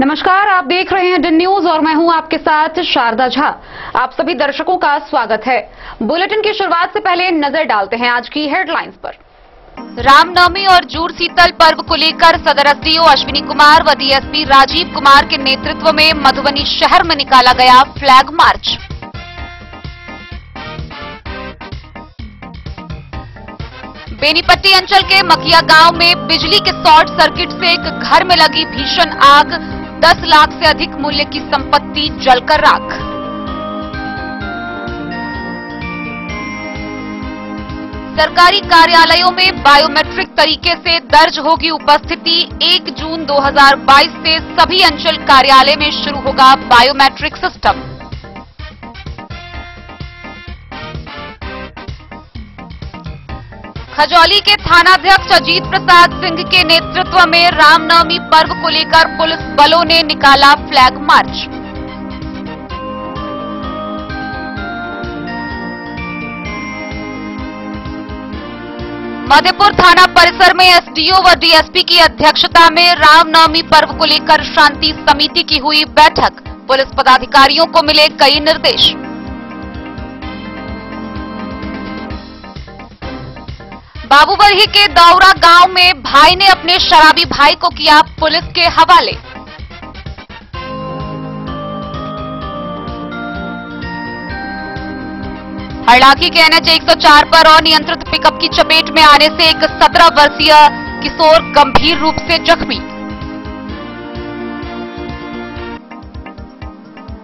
नमस्कार, आप देख रहे हैं डन न्यूज और मैं हूं आपके साथ शारदा झा। आप सभी दर्शकों का स्वागत है। बुलेटिन की शुरुआत से पहले नजर डालते हैं आज की हेडलाइंस पर। रामनवमी और जूड़ शीतल पर्व को लेकर सदर एसडीओ अश्विनी कुमार व डीएसपी राजीव कुमार के नेतृत्व में मधुबनी शहर में निकाला गया फ्लैग मार्च। बेनीपट्टी अंचल के मकिया गांव में बिजली के शॉर्ट सर्किट से एक घर में लगी भीषण आग, 10 लाख से अधिक मूल्य की संपत्ति जलकर राख। सरकारी कार्यालयों में बायोमेट्रिक तरीके से दर्ज होगी उपस्थिति। 1 जून 2022 से सभी अंचल कार्यालय में शुरू होगा बायोमेट्रिक सिस्टम। खजौली के थानाध्यक्ष अजीत प्रसाद सिंह के नेतृत्व में रामनवमी पर्व को लेकर पुलिस बलों ने निकाला फ्लैग मार्च। मधेपुर थाना परिसर में एसडीओ व डीएसपी की अध्यक्षता में रामनवमी पर्व को लेकर शांति समिति की हुई बैठक। पुलिस पदाधिकारियों को मिले कई निर्देश। बाबूबरही के दौरा गांव में भाई ने अपने शराबी भाई को किया पुलिस के हवाले। हरलाखी के एनएच 104 पर अनियंत्रित पिकअप की चपेट में आने से एक 17 वर्षीय किशोर गंभीर रूप से जख्मी।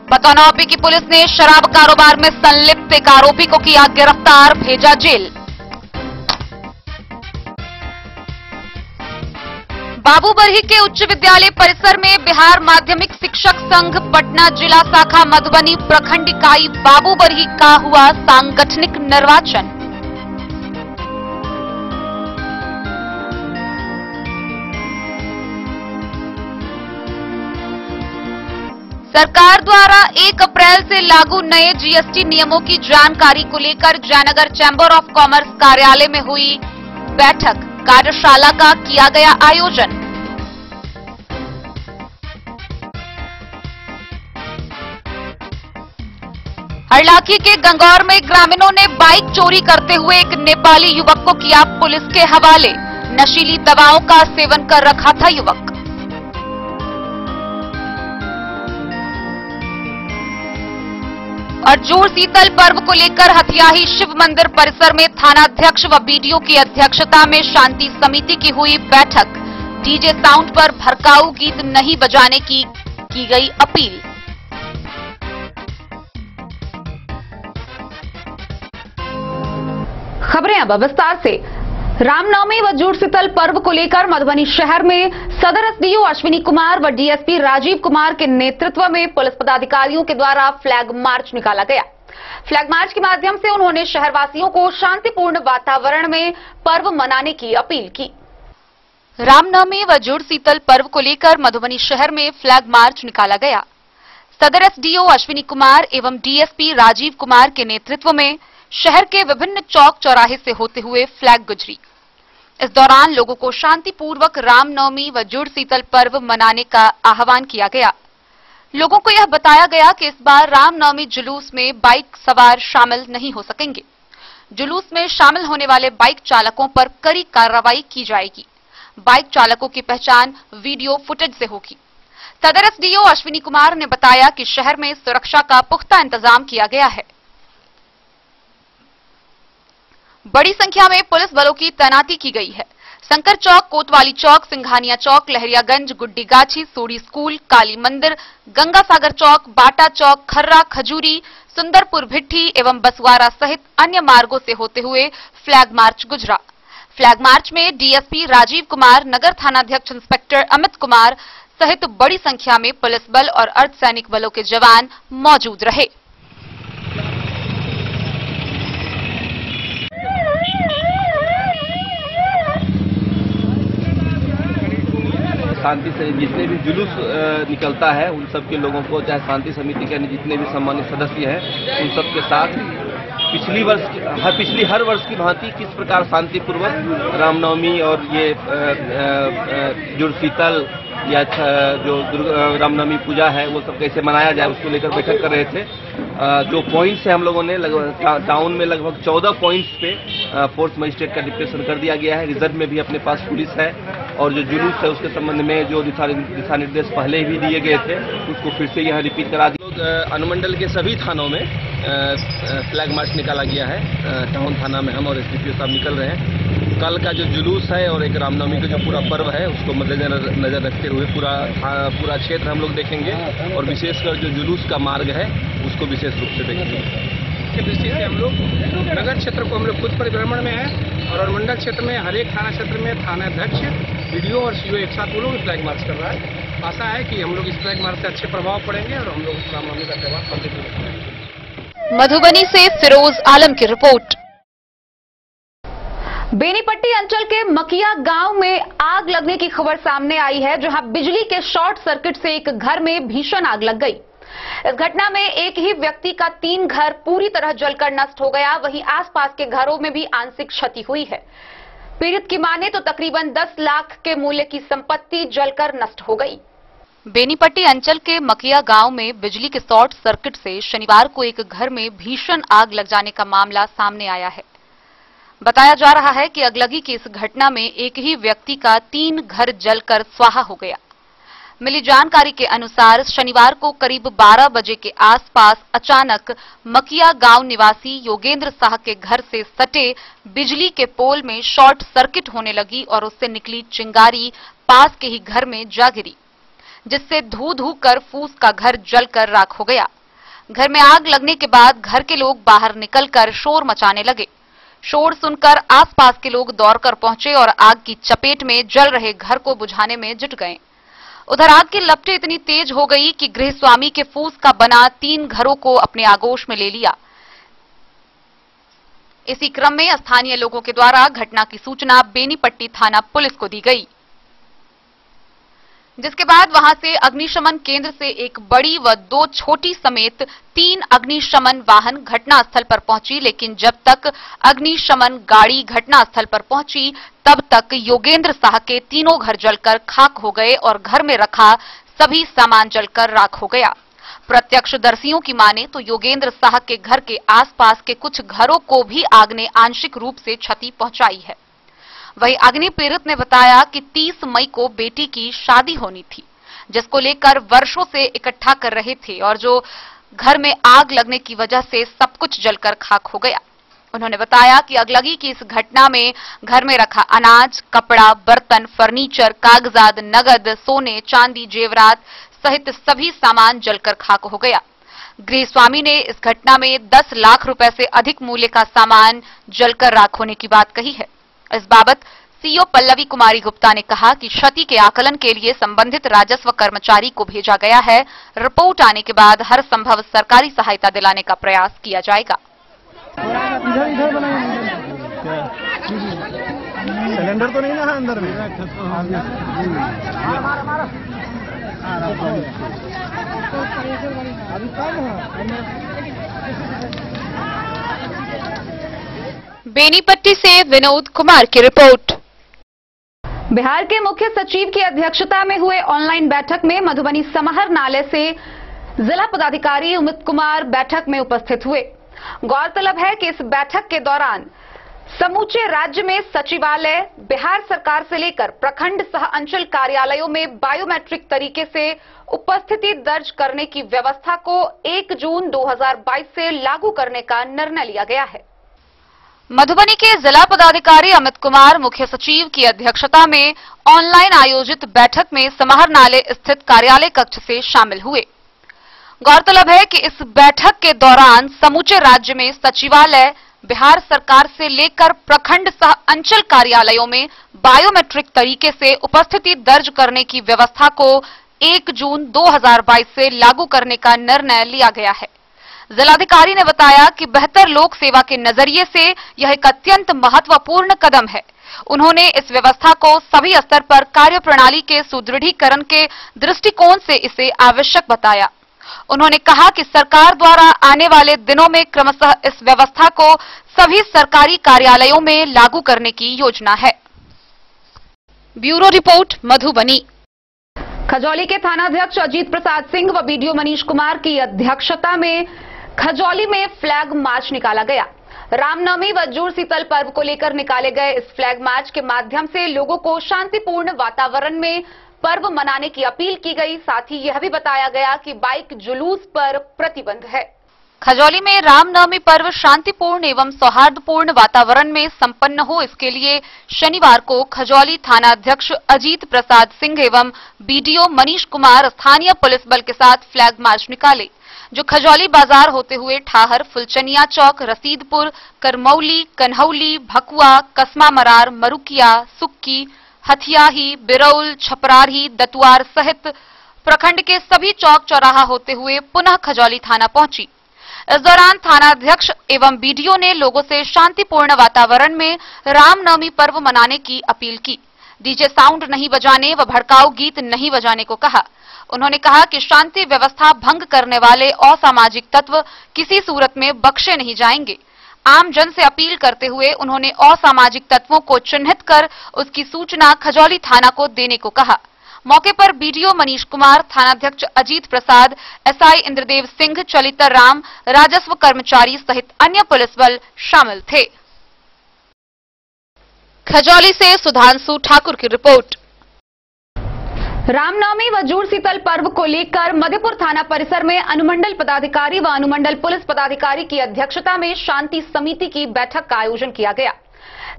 बतौनौपी की पुलिस ने शराब कारोबार में संलिप्त एक आरोपी को किया गिरफ्तार, भेजा जेल। बाबूबरही के उच्च विद्यालय परिसर में बिहार माध्यमिक शिक्षक संघ पटना जिला शाखा मधुबनी प्रखंड इकाई बाबूबरही का हुआ सांगठनिक निर्वाचन। सरकार द्वारा 1 अप्रैल से लागू नए जीएसटी नियमों की जानकारी को लेकर जयनगर चैंबर ऑफ कॉमर्स कार्यालय में हुई बैठक। कार्यशाला का किया गया आयोजन। हरलाखी के गंगौर में ग्रामीणों ने बाइक चोरी करते हुए एक नेपाली युवक को किया पुलिस के हवाले। नशीली दवाओं का सेवन कर रखा था युवक। और जूड़ शीतल पर्व को लेकर हथियाही शिव मंदिर परिसर में थानाध्यक्ष व बीडीओ की अध्यक्षता में शांति समिति की हुई बैठक। डीजे साउंड पर भड़काऊ गीत नहीं बजाने की गई अपील। खबरें अब विस्तार से। रामनवमी व जूड़ शीतल पर्व को लेकर मधुबनी शहर में सदर एसडीओ अश्विनी कुमार व डीएसपी राजीव कुमार के नेतृत्व में पुलिस पदाधिकारियों के द्वारा फ्लैग मार्च निकाला गया। फ्लैग मार्च के माध्यम से उन्होंने शहरवासियों को शांतिपूर्ण वातावरण में पर्व मनाने की अपील की। रामनवमी व जूड़ शीतल पर्व को लेकर मधुबनी शहर में फ्लैग मार्च निकाला गया। सदर एसडीओ अश्विनी कुमार एवं डीएसपी राजीव कुमार के नेतृत्व में शहर के विभिन्न चौक चौराहे से होते हुए फ्लैग गुजरी। इस दौरान लोगों को शांतिपूर्वक रामनवमी व जूड़ शीतल पर्व मनाने का आह्वान किया गया। लोगों को यह बताया गया कि इस बार रामनवमी जुलूस में बाइक सवार शामिल नहीं हो सकेंगे। जुलूस में शामिल होने वाले बाइक चालकों पर कड़ी कार्रवाई की जाएगी। बाइक चालकों की पहचान वीडियो फुटेज से होगी। सदर एसडीओ अश्विनी कुमार ने बताया कि शहर में सुरक्षा का पुख्ता इंतजाम किया गया है। बड़ी संख्या में पुलिस बलों की तैनाती की गई है। शंकर चौक, कोतवाली चौक, सिंघानिया चौक, लहरियागंज, गुड्डीगाछी, सोडी स्कूल, काली मंदिर, गंगा सागर चौक, बाटा चौक, खर्रा, खजूरी, सुंदरपुर भिट्ठी एवं बसवारा सहित अन्य मार्गों से होते हुए फ्लैग मार्च गुजरा। फ्लैग मार्च में डीएसपी राजीव कुमार, नगर थानाध्यक्ष इंस्पेक्टर अमित कुमार सहित बड़ी संख्या में पुलिस बल और अर्धसैनिक बलों के जवान मौजूद रहे। शांति से जितने भी जुलूस निकलता है उन सब के लोगों को, चाहे शांति समिति के जितने भी सम्मानित सदस्य हैं, उन सब के साथ पिछली हर वर्ष की भांति किस प्रकार शांतिपूर्वक रामनवमी और ये जुड़शीतल या जो रामनवमी पूजा है वो सब कैसे मनाया जाए उसको लेकर बैठक कर रहे थे। जो पॉइंट्स है हम लोगों ने टाउन में लगभग 14 पॉइंट्स पे फोर्स मजिस्ट्रेट का डिप्रेशन कर दिया गया है। रिजर्व में भी अपने पास पुलिस है और जो जुलूस है उसके संबंध में जो दिशा निर्देश पहले भी दिए गए थे उसको फिर से यहाँ रिपीट करा दिए। अनुमंडल के सभी थानों में फ्लैग मार्च निकाला गया है। टाउन थाना में हम और एसडीपीओ साहब निकल रहे हैं। कल का जो जुलूस है और एक रामनवमी का जो पूरा पर्व है उसको मद्देनजर रखते हुए पूरा क्षेत्र हम लोग देखेंगे और विशेषकर जो जुलूस का मार्ग है उसको विशेष रूप से देखेंगे। की दृष्टि से हम लोग नगर क्षेत्र को हम लोग खुद परिभ्रमण में है और अनुमंडल क्षेत्र में हर एक थाना क्षेत्र में थानाध्यक्ष, बीडीओ और सीओ एक साथ वो लोग फ्लैग मार्च कर रहा है। आशा है कि हम लोग इस फ्लैग मार्च से अच्छे प्रभाव पड़ेंगे और हम लोग रामनवमी का त्यौहार शांतिपूर्वक करेंगे। मधुबनी से फिरोज आलम की रिपोर्ट। बेनीपट्टी अंचल के मकिया गांव में आग लगने की खबर सामने आई है, जहां बिजली के शॉर्ट सर्किट से एक घर में भीषण आग लग गई। इस घटना में एक ही व्यक्ति का 3 घर पूरी तरह जलकर नष्ट हो गया। वहीं आसपास के घरों में भी आंशिक क्षति हुई है। पीड़ित की माने तो तकरीबन 10 लाख के मूल्य की संपत्ति जलकर नष्ट हो गई। बेनीपट्टी अंचल के मकिया गांव में बिजली के शॉर्ट सर्किट से शनिवार को एक घर में भीषण आग लग जाने का मामला सामने आया है। बताया जा रहा है कि अगलगी की इस घटना में एक ही व्यक्ति का 3 घर जलकर स्वाहा हो गया। मिली जानकारी के अनुसार शनिवार को करीब 12 बजे के आसपास अचानक मकिया गांव निवासी योगेंद्र साह के घर से सटे बिजली के पोल में शॉर्ट सर्किट होने लगी और उससे निकली चिंगारी पास के ही घर में जा गिरी, जिससे धू धू कर फूस का घर जलकर राख हो गया। घर में आग लगने के बाद घर के लोग बाहर निकलकर शोर मचाने लगे। शोर सुनकर आसपास के लोग दौड़कर पहुंचे और आग की चपेट में जल रहे घर को बुझाने में जुट गए। उधर आग की लपटें इतनी तेज हो गई कि गृहस्वामी के फूस का बना 3 घरों को अपने आगोश में ले लिया। इसी क्रम में स्थानीय लोगों के द्वारा घटना की सूचना बेनीपट्टी थाना पुलिस को दी गई, जिसके बाद वहां से अग्निशमन केंद्र से एक बड़ी व 2 छोटी समेत 3 अग्निशमन वाहन घटनास्थल पर पहुंची। लेकिन जब तक अग्निशमन गाड़ी घटनास्थल पर पहुंची तब तक योगेंद्र साह के 3 घर जलकर खाक हो गए और घर में रखा सभी सामान जलकर राख हो गया। प्रत्यक्षदर्शियों की माने तो योगेंद्र साह के घर के आसपास के कुछ घरों को भी आग ने आंशिक रूप से क्षति पहुंचाई है। वहीं अग्नि पीड़ित ने बताया कि 30 मई को बेटी की शादी होनी थी, जिसको लेकर वर्षों से इकट्ठा कर रहे थे और जो घर में आग लगने की वजह से सब कुछ जलकर खाक हो गया। उन्होंने बताया कि अगलगी की इस घटना में घर में रखा अनाज, कपड़ा, बर्तन, फर्नीचर, कागजात, नगद, सोने, चांदी, जेवरात सहित सभी सामान जलकर खाक हो गया। गृहस्वामी ने इस घटना में 10 लाख रुपए से अधिक मूल्य का सामान जलकर राख होने की बात कही है। इस बाबत सीओ पल्लवी कुमारी गुप्ता ने कहा कि क्षति के आकलन के लिए संबंधित राजस्व कर्मचारी को भेजा गया है। रिपोर्ट आने के बाद हर संभव सरकारी सहायता दिलाने का प्रयास किया जाएगा। सिलेंडर तो नहीं ना अंदर में। बेनीपट्टी से विनोद कुमार की रिपोर्ट। बिहार के मुख्य सचिव की अध्यक्षता में हुए ऑनलाइन बैठक में मधुबनी समाहरणालय से जिला पदाधिकारी अमित कुमार बैठक में उपस्थित हुए। गौरतलब है कि इस बैठक के दौरान समूचे राज्य में सचिवालय, बिहार सरकार से लेकर प्रखंड सह अंचल कार्यालयों में बायोमेट्रिक तरीके से उपस्थिति दर्ज करने की व्यवस्था को 1 जून 2022 से लागू करने का निर्णय लिया गया है। मधुबनी के जिला पदाधिकारी अमित कुमार मुख्य सचिव की अध्यक्षता में ऑनलाइन आयोजित बैठक में समाहरणालय स्थित कार्यालय कक्ष से शामिल हुए। गौरतलब है कि इस बैठक के दौरान समूचे राज्य में सचिवालय, बिहार सरकार से लेकर प्रखंड सह अंचल कार्यालयों में बायोमेट्रिक तरीके से उपस्थिति दर्ज करने की व्यवस्था को 1 जून 2022 से लागू करने का निर्णय लिया गया है। जिलाधिकारी ने बताया कि बेहतर लोक सेवा के नजरिए से यह एक अत्यंत महत्वपूर्ण कदम है। उन्होंने इस व्यवस्था को सभी स्तर पर कार्यप्रणाली के सुदृढ़ीकरण के दृष्टिकोण से इसे आवश्यक बताया। उन्होंने कहा कि सरकार द्वारा आने वाले दिनों में क्रमशः इस व्यवस्था को सभी सरकारी कार्यालयों में लागू करने की योजना है। Bureau report, Madhubani. खजौली के थानाध्यक्ष अजीत प्रसाद सिंह व बीडीओ मनीष कुमार की अध्यक्षता में खजौली में फ्लैग मार्च निकाला गया। रामनवमी व जूड़ शीतल पर्व को लेकर निकाले गए इस फ्लैग मार्च के माध्यम से लोगों को शांतिपूर्ण वातावरण में पर्व मनाने की अपील की गई। साथ ही यह भी बताया गया कि बाइक जुलूस पर प्रतिबंध है। खजौली में रामनवमी पर्व शांतिपूर्ण एवं सौहार्दपूर्ण वातावरण में संपन्न हो, इसके लिए शनिवार को खजौली थानाध्यक्ष अजीत प्रसाद सिंह एवं बीडीओ मनीष कुमार स्थानीय पुलिस बल के साथ फ्लैग मार्च निकाले, जो खजौली बाजार होते हुए ठाहर, फुलचनिया चौक, रसीदपुर, करमौली, कन्हौली, भकुआ, कसमा मरार, मरुकिया, सुक्की, हथियाही, बिरौल, छपराही, दतुआर सहित प्रखंड के सभी चौक चौराहा होते हुए पुनः खजौली थाना पहुंची। इस दौरान थानाध्यक्ष एवं बीडीओ ने लोगों से शांतिपूर्ण वातावरण में रामनवमी पर्व मनाने की अपील की। डीजे साउंड नहीं बजाने व भड़काऊ गीत नहीं बजाने को कहा। उन्होंने कहा कि शांति व्यवस्था भंग करने वाले असामाजिक तत्व किसी सूरत में बख्शे नहीं जाएंगे। आम जन से अपील करते हुए उन्होंने असामाजिक तत्वों को चिन्हित कर उसकी सूचना खजौली थाना को देने को कहा। मौके पर बीडीओ मनीष कुमार, थानाध्यक्ष अजीत प्रसाद, एसआई इंद्रदेव सिंह, चलितर राम, राजस्व कर्मचारी सहित अन्य पुलिस बल शामिल थे। खजौली से सुधांशु ठाकुर की रिपोर्ट। रामनवमी व जूड़ शीतल पर्व को लेकर मधेपुर थाना परिसर में अनुमंडल पदाधिकारी व अनुमंडल पुलिस पदाधिकारी की अध्यक्षता में शांति समिति की बैठक का आयोजन किया गया।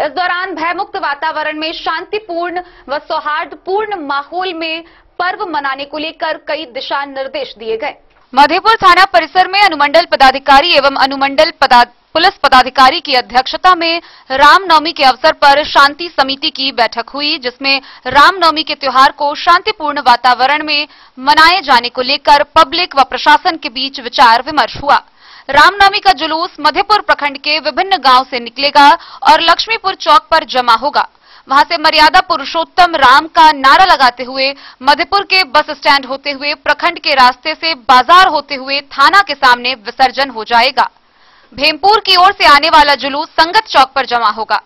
इस दौरान भयमुक्त वातावरण में शांतिपूर्ण व सौहार्दपूर्ण माहौल में पर्व मनाने को लेकर कई दिशा निर्देश दिए गए। मधेपुर थाना परिसर में अनुमंडल पदाधिकारी एवं अनुमंडल पुलिस पदाधिकारी की अध्यक्षता में रामनवमी के अवसर पर शांति समिति की बैठक हुई, जिसमें रामनवमी के त्योहार को शांतिपूर्ण वातावरण में मनाए जाने को लेकर पब्लिक व प्रशासन के बीच विचार विमर्श हुआ। रामनवमी का जुलूस मधेपुर प्रखंड के विभिन्न गांव से निकलेगा और लक्ष्मीपुर चौक पर जमा होगा। वहां से मर्यादा पुरुषोत्तम राम का नारा लगाते हुए मधेपुर के बस स्टैंड होते हुए प्रखंड के रास्ते से बाजार होते हुए थाना के सामने विसर्जन हो जाएगा। भेमपुर की ओर से आने वाला जुलूस संगत चौक पर जमा होगा।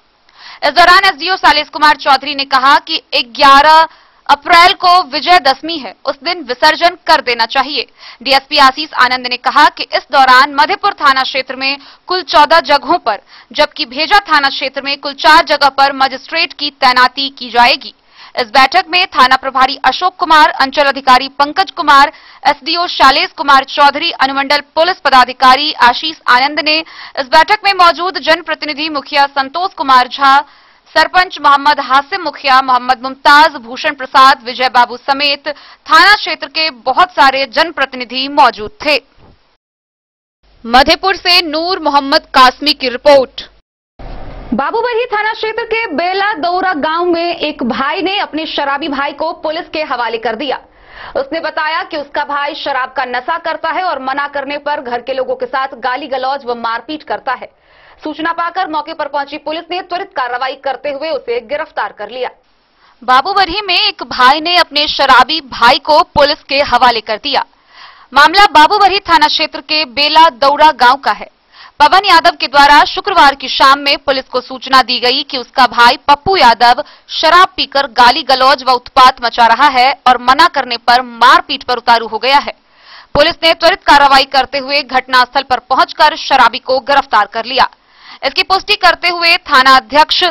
इस दौरान एसडीओ सालेश कुमार चौधरी ने कहा कि 11 अप्रैल को विजयदशमी है, उस दिन विसर्जन कर देना चाहिए। डीएसपी आशीष आनंद ने कहा कि इस दौरान मधेपुर थाना क्षेत्र में कुल 14 जगहों पर, जबकि भेजा थाना क्षेत्र में कुल 4 जगह पर मजिस्ट्रेट की तैनाती की जाएगी। इस बैठक में थाना प्रभारी अशोक कुमार, अंचल अधिकारी पंकज कुमार, एसडीओ शालेश कुमार चौधरी, अनुमंडल पुलिस पदाधिकारी आशीष आनंद ने इस बैठक में मौजूद जनप्रतिनिधि मुखिया संतोष कुमार झा, सरपंच मोहम्मद हासिम मुखिया, मोहम्मद मुमताज, भूषण प्रसाद, विजय बाबू समेत थाना क्षेत्र के बहुत सारे जनप्रतिनिधि मौजूद थे। मधेपुर से नूर मोहम्मद कासमी की रिपोर्ट। बाबूबरही थाना क्षेत्र के बेला दौरा गांव में एक भाई ने अपने शराबी भाई को पुलिस के हवाले कर दिया। उसने बताया कि उसका भाई शराब का नशा करता है और मना करने पर घर के लोगों के साथ गाली गलौज व मारपीट करता है। सूचना पाकर मौके पर पहुंची पुलिस ने त्वरित कार्रवाई करते हुए उसे गिरफ्तार कर लिया। बाबूबरही में एक भाई ने अपने शराबी भाई को पुलिस के हवाले कर दिया। मामला बाबूबरही थाना क्षेत्र के बेला दौरा गांव का है। पवन यादव के द्वारा शुक्रवार की शाम में पुलिस को सूचना दी गई कि उसका भाई पप्पू यादव शराब पीकर गाली गलौज व उत्पात मचा रहा है और मना करने पर मारपीट पर उतारू हो गया है। पुलिस ने त्वरित कार्रवाई करते हुए घटनास्थल पर पहुंचकर शराबी को गिरफ्तार कर लिया। इसकी पुष्टि करते हुए थाना अध्यक्ष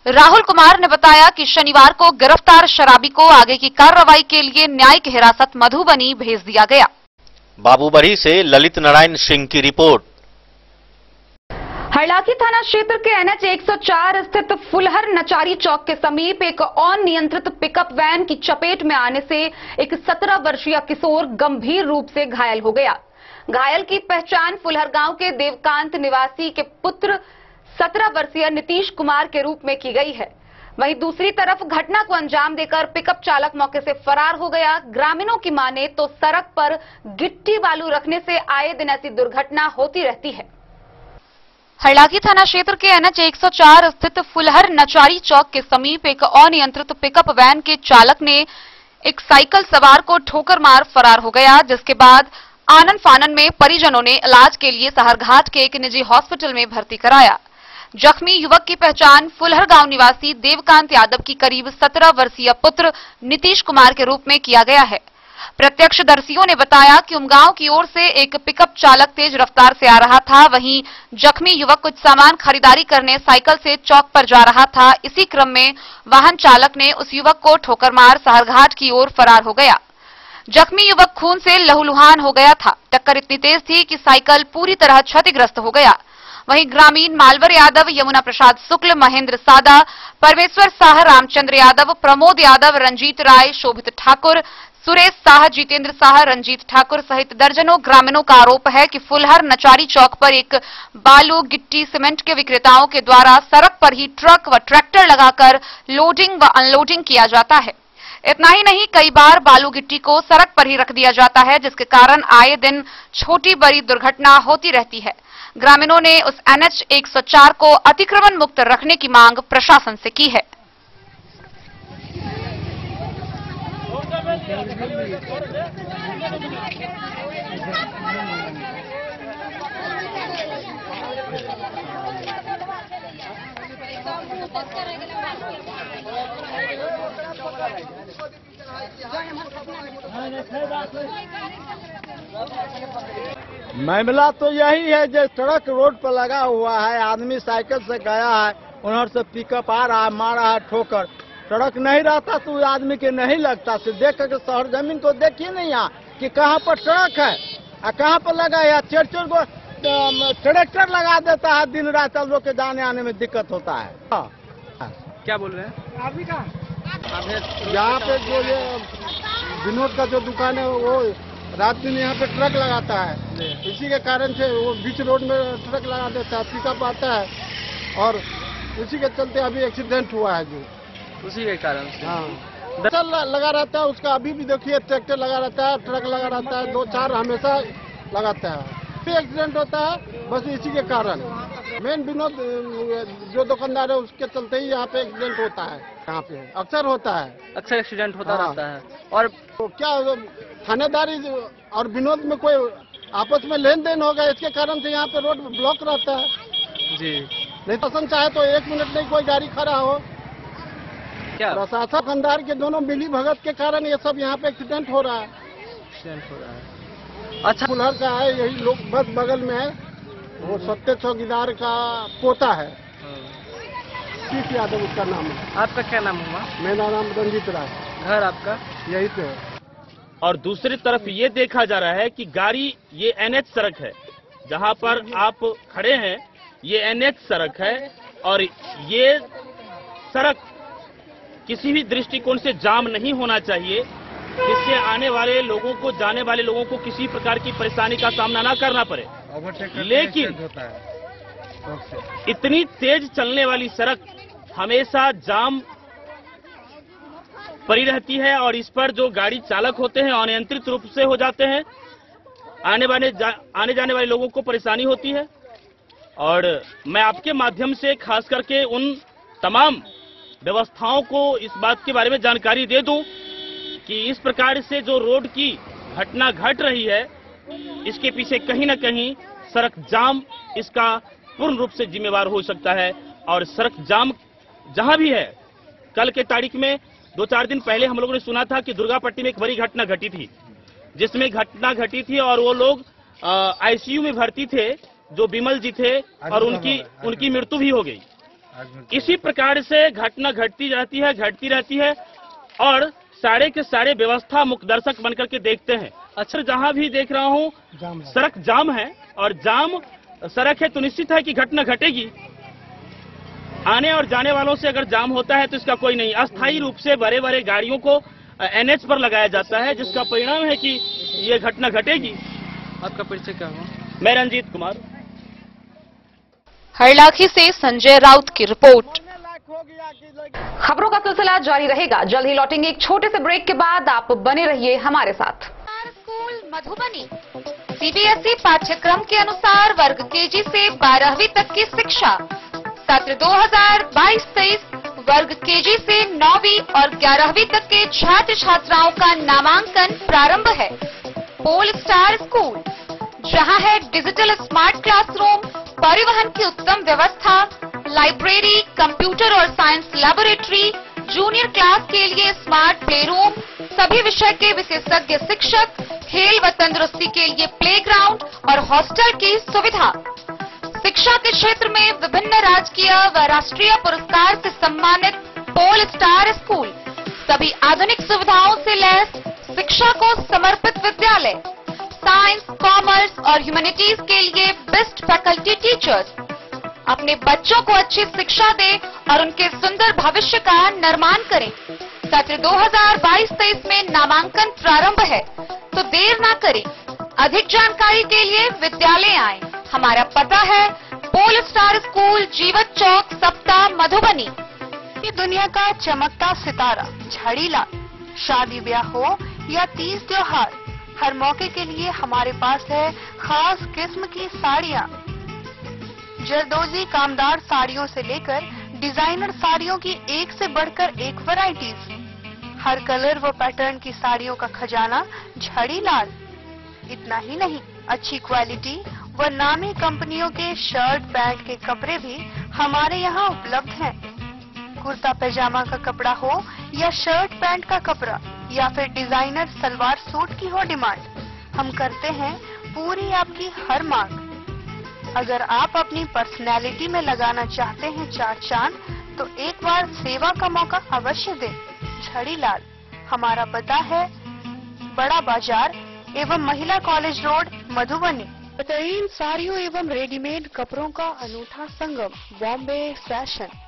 राहुल कुमार ने बताया कि शनिवार को गिरफ्तार शराबी को आगे की कार्रवाई के लिए न्यायिक हिरासत मधुबनी भेज दिया गया। बाबूबरही से ललित नारायण सिंह की रिपोर्ट। हरलाखी थाना क्षेत्र के एनएच 104 स्थित फुलहर नचारी चौक के समीप एक अनियंत्रित पिकअप वैन की चपेट में आने से एक 17 वर्षीय किशोर गंभीर रूप से घायल हो गया। घायल की पहचान फुलहर गांव के देवकांत निवासी के पुत्र 17 वर्षीय नीतीश कुमार के रूप में की गई है। वहीं दूसरी तरफ घटना को अंजाम देकर पिकअप चालक मौके से फरार हो गया। ग्रामीणों की माने तो सड़क पर गिट्टी बालू रखने से आए दिन ऐसी दुर्घटना होती रहती है। हरलाखी थाना क्षेत्र के एनएच 104 स्थित फुलहर नचारी चौक के समीप एक अनियंत्रित पिकअप वैन के चालक ने एक साइकिल सवार को ठोकर मार फरार हो गया, जिसके बाद आनन फानन में परिजनों ने इलाज के लिए सहरघाट के एक निजी हॉस्पिटल में भर्ती कराया। जख्मी युवक की पहचान फुलहर गांव निवासी देवकांत यादव की करीब 17 वर्षीय पुत्र नीतीश कुमार के रूप में किया गया है। प्रत्यक्षदर्शियों ने बताया कि उमगांव की ओर से एक पिकअप चालक तेज रफ्तार से आ रहा था। वहीं जख्मी युवक कुछ सामान खरीदारी करने साइकिल से चौक पर जा रहा था। इसी क्रम में वाहन चालक ने उस युवक को ठोकर मार सहरघाट की ओर फरार हो गया। जख्मी युवक खून से लहूलुहान हो गया था। टक्कर इतनी तेज थी कि साइकिल पूरी तरह क्षतिग्रस्त हो गया। वहीं ग्रामीण मालवर यादव, यमुना प्रसाद शुक्ल, महेंद्र सादा, परमेश्वर शाह, रामचंद्र यादव, प्रमोद यादव, रंजीत राय, शोभित ठाकुर, सुरेश शाह, जितेंद्र शाह, रंजीत ठाकुर सहित दर्जनों ग्रामीणों का आरोप है कि फुलहर नचारी चौक पर एक बालू, गिट्टी, सीमेंट के विक्रेताओं के द्वारा सड़क पर ही ट्रक व ट्रैक्टर लगाकर लोडिंग व अनलोडिंग किया जाता है। इतना ही नहीं, कई बार बालू गिट्टी को सड़क पर ही रख दिया जाता है, जिसके कारण आए दिन छोटी बड़ी दुर्घटना होती रहती है। ग्रामीणों ने उस NH 104 को अतिक्रमण मुक्त रखने की मांग प्रशासन से की है। मामला तो यही है, जो सड़क रोड पर लगा हुआ है, आदमी साइकिल से गया है, उधर से पिकअप आ रहा है, मारा है ठोकर। सड़क नहीं रहता तो आदमी के नहीं लगता। से देख कर शहर जमीन को देखिए नहीं यहाँ कि कहाँ पर सड़क है और कहाँ पर लगा है। चेर को ट्रैक्टर लगा देता है, दिन रात लोग के जाने आने में दिक्कत होता है। क्या बोल रहे हैं अभी का? यहाँ पे जो ये विनोद का जो दुकान है वो रात दिन यहाँ पे ट्रक लगाता है, इसी के कारण से वो बीच रोड में ट्रक लगा देता है, पिकअप आता है और उसी के चलते अभी एक्सीडेंट हुआ है जो उसी के कारण से। हाँ, लगा रहता है उसका। अभी भी देखिए ट्रैक्टर लगा रहता है, ट्रक लगा रहता है, 2-4 हमेशा लगाता है, फिर एक्सीडेंट होता है बस इसी के कारण। मेन विनोद जो दुकानदार है उसके चलते ही यहाँ पे एक्सीडेंट होता है। यहाँ पे अक्सर होता है, अक्सर एक्सीडेंट होता हाँ। रहता है। और तो क्या थानेदारी और विनोद में कोई आपस में लेन देन होगा, इसके कारण से यहाँ पे रोड ब्लॉक रहता है जी। नहीं प्रशासन चाहे तो 1 मिनट नहीं कोई गाड़ी खड़ा हो। क्या प्रशासन दुकानदार के दोनों मिली भगत के कारण ये सब यहाँ पे एक्सीडेंट हो रहा है। एक्सीडेंट हो रहा है। अच्छा, फुलहर का है, यही लोग बस बगल में है, वो सत्य चौकीदार का पोता है, नीतीश यादव उसका नाम है। आपका क्या नाम हुआ? मेरा नाम रंजीत राय। घर आपका यही पे है। और दूसरी तरफ ये देखा जा रहा है कि गाड़ी, ये NH सड़क है जहां पर आप खड़े हैं, ये NH सड़क है और ये सड़क किसी भी दृष्टिकोण से जाम नहीं होना चाहिए, जिससे आने वाले लोगों को, जाने वाले लोगों को किसी प्रकार की परेशानी का सामना ना करना पड़े। लेकिन इतनी तेज चलने वाली सड़क हमेशा जाम पड़ी रहती है और इस पर जो गाड़ी चालक होते हैं अनियंत्रित रूप से हो जाते हैं, आने जाने वाले लोगों को परेशानी होती है। और मैं आपके माध्यम से खास करके उन तमाम व्यवस्थाओं को इस बात के बारे में जानकारी दे दूं कि इस प्रकार से जो रोड की घटना घट रही है, इसके पीछे कहीं न कहीं सड़क जाम इसका पूर्ण रूप से जिम्मेवार हो सकता है। और सड़क जाम जहां भी है, कल के तारीख में 2-4 दिन पहले हम लोगों ने सुना था कि दुर्गापट्टी में एक बड़ी घटना घटी थी, जिसमें घटना घटी थी और वो लोग ICU में भर्ती थे, जो बिमल जी थे, और उनकी मृत्यु भी हो गई। इसी प्रकार से घटना घटती रहती है और सारे के सारे व्यवस्था मुख्य दर्शक बनकर के देखते हैं। अच्छा, जहां भी देख रहा हूं सड़क जाम है और जाम सड़क है तो निश्चित है कि घटना घटेगी। आने और जाने वालों से अगर जाम होता है तो इसका कोई नहीं, अस्थायी रूप से बड़े बड़े गाड़ियों को NH पर लगाया जाता है, जिसका परिणाम है कि ये घटना घटेगी। आपका परिचय क्या हुआ? मैं रंजीत कुमार। हरलाखी से संजय राउत की रिपोर्ट। खबरों का सिलसिला जारी रहेगा, जल्द ही लौटेंगे एक छोटे से ब्रेक के बाद, आप बने रहिए हमारे साथ। स्कूल मधुबनी CBSE पाठ्यक्रम के अनुसार वर्ग KG से 12वीं तक की शिक्षा। सत्र 2022-23 वर्ग केजी से 9वीं और 11वीं तक के छात्र छात्राओं का नामांकन प्रारंभ है। पोल स्टार स्कूल, जहां है डिजिटल स्मार्ट क्लासरूम, परिवहन की उत्तम व्यवस्था, लाइब्रेरी, कंप्यूटर और साइंस लैबोरेटरी, जूनियर क्लास के लिए स्मार्ट प्ले रूम, सभी विषय के विशेषज्ञ शिक्षक, खेल व तंदुरुस्ती के लिए प्लेग्राउंड और हॉस्टल की सुविधा। शिक्षा के क्षेत्र में विभिन्न राजकीय व राष्ट्रीय पुरस्कार से सम्मानित पोल स्टार स्कूल, सभी आधुनिक सुविधाओं से लैस शिक्षा को समर्पित विद्यालय, साइंस, कॉमर्स और ह्यूमैनिटीज के लिए बेस्ट फैकल्टी टीचर्स। अपने बच्चों को अच्छी शिक्षा दें और उनके सुंदर भविष्य का निर्माण करें। सत्र 2022-23 में नामांकन प्रारंभ है, तो देर ना करें। अधिक जानकारी के लिए विद्यालय आएं। हमारा पता है पोल स्टार स्कूल, जीवत चौक, सप्ता, मधुबनी। ये दुनिया का चमकता सितारा झड़ीलाल। शादी ब्याह हो या तीज त्योहार, हर मौके के लिए हमारे पास है खास किस्म की साड़ियाँ। जरदोजी कामदार साड़ियों से लेकर डिजाइनर साड़ियों की एक से बढ़कर एक वैरायटीज। हर कलर व पैटर्न की साड़ियों का खजाना झड़ीलाल। इतना ही नहीं, अच्छी क्वालिटी व नामी कंपनियों के शर्ट पैंट के कपड़े भी हमारे यहाँ उपलब्ध हैं। कुर्ता पैजामा का कपड़ा हो या शर्ट पैंट का कपड़ा या फिर डिजाइनर सलवार सूट की हो डिमांड, हम करते हैं पूरी आपकी हर मांग। अगर आप अपनी पर्सनैलिटी में लगाना चाहते हैं चार चांद, तो एक बार सेवा का मौका अवश्य दें। झड़ीलाल, हमारा पता है बड़ा बाजार एवं महिला कॉलेज रोड, मधुबनी। बेहतरीन साड़ियों एवं रेडीमेड कपड़ों का अनूठा संगम, बॉम्बे फैशन।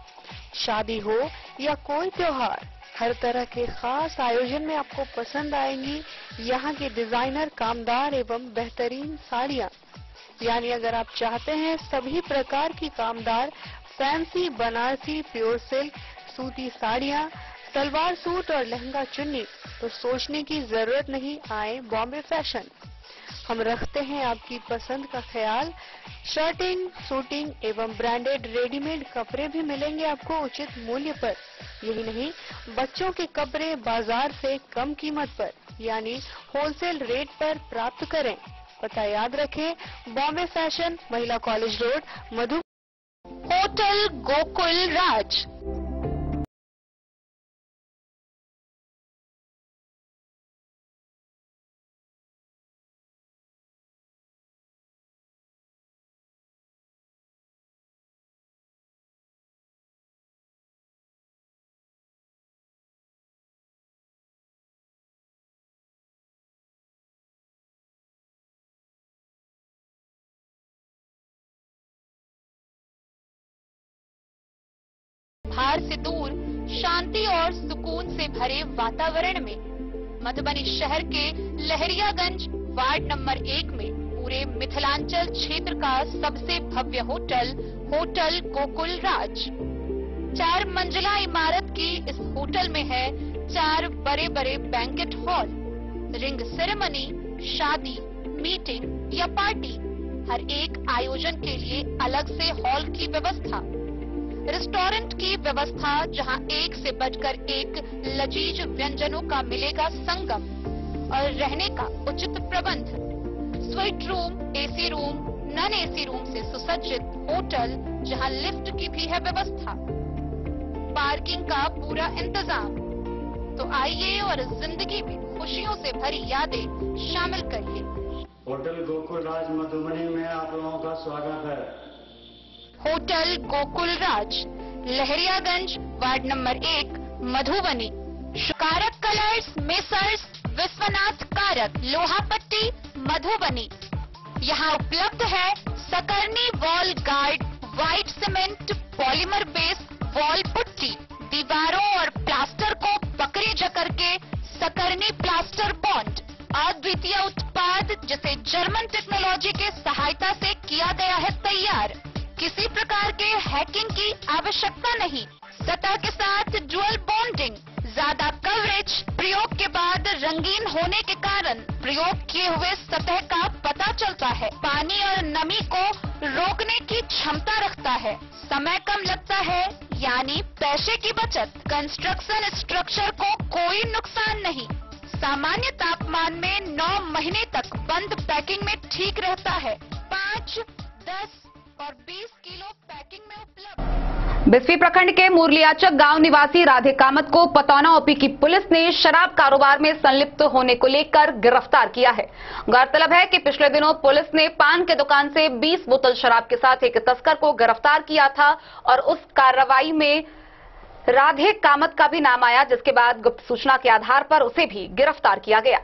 शादी हो या कोई त्योहार, हर तरह के खास आयोजन में आपको पसंद आएंगी यहाँ की डिजाइनर, कामदार एवं बेहतरीन साड़ियाँ। यानी अगर आप चाहते हैं सभी प्रकार की कामदार, फैंसी, बनारसी, प्योर सिल्क, सूती साड़ियाँ, सलवार सूट और लहंगा चुन्नी, तो सोचने की जरूरत नहीं, आए बॉम्बे फैशन। हम रखते हैं आपकी पसंद का ख्याल। शर्टिंग, सूटिंग एवं ब्रांडेड रेडीमेड कपड़े भी मिलेंगे आपको उचित मूल्य पर। यही नहीं, बच्चों के कपड़े बाजार से कम कीमत पर यानी होलसेल रेट पर प्राप्त करें। पता याद रखें, बॉम्बे फैशन, महिला college road, Madhubani. Hotel Gokul Raj. भार से दूर, शांति और सुकून से भरे वातावरण में मधुबनी शहर के लहरियागंज वार्ड नंबर 1 में पूरे मिथिलांचल क्षेत्र का सबसे भव्य होटल, होटल गोकुल राज। 4 मंजिला इमारत की इस होटल में है 4 बड़े बड़े बैंकेट हॉल, रिंग सेरेमनी, शादी, मीटिंग या पार्टी, हर एक आयोजन के लिए अलग से हॉल की व्यवस्था, रेस्टोरेंट की व्यवस्था जहां एक से बढ़कर एक लजीज व्यंजनों का मिलेगा संगम, और रहने का उचित प्रबंध, suite room, AC room, non AC room से सुसज्जित होटल जहां लिफ्ट की भी है व्यवस्था, पार्किंग का पूरा इंतजाम। तो आइए और जिंदगी में खुशियों से भरी यादें शामिल करिए। होटल गोकुल राज मधुबनी में आप लोगों का स्वागत है। होटल गोकुल राज, लहरियागंज वार्ड नंबर 1, मधुबनी। कारक कलर्स, मेसर्स विश्वनाथ कारक, लोहापट्टी, मधुबनी। यहाँ उपलब्ध है सकरनी wall guard, white cement, polymer base wall putty, दीवारों और प्लास्टर को पकड़े जकड़ के सकरनी प्लास्टर बॉन्ड, अद्वितीय उत्पाद जिसे जर्मन टेक्नोलॉजी के सहायता से किया गया है तैयार। किसी प्रकार के हैकिंग की आवश्यकता नहीं। सतह के साथ डुअल बॉन्डिंग, ज्यादा कवरेज, प्रयोग के बाद रंगीन होने के कारण प्रयोग किए हुए सतह का पता चलता है। पानी और नमी को रोकने की क्षमता रखता है। समय कम लगता है यानी पैसे की बचत। कंस्ट्रक्शन स्ट्रक्चर को कोई नुकसान नहीं। सामान्य तापमान में 9 महीने तक बंद पैकिंग में ठीक रहता है। 5, 10 और 20 किलो पैकिंग में उपलब्ध। बिस्फी प्रखंड के मुरलियाचक गांव निवासी राधे कामत को पतौना ओपी की पुलिस ने शराब कारोबार में संलिप्त होने को लेकर गिरफ्तार किया है। गौरतलब है कि पिछले दिनों पुलिस ने पान के दुकान से 20 बोतल शराब के साथ एक तस्कर को गिरफ्तार किया था और उस कार्रवाई में राधे कामत का भी नाम आया, जिसके बाद गुप्त सूचना के आधार पर उसे भी गिरफ्तार किया गया।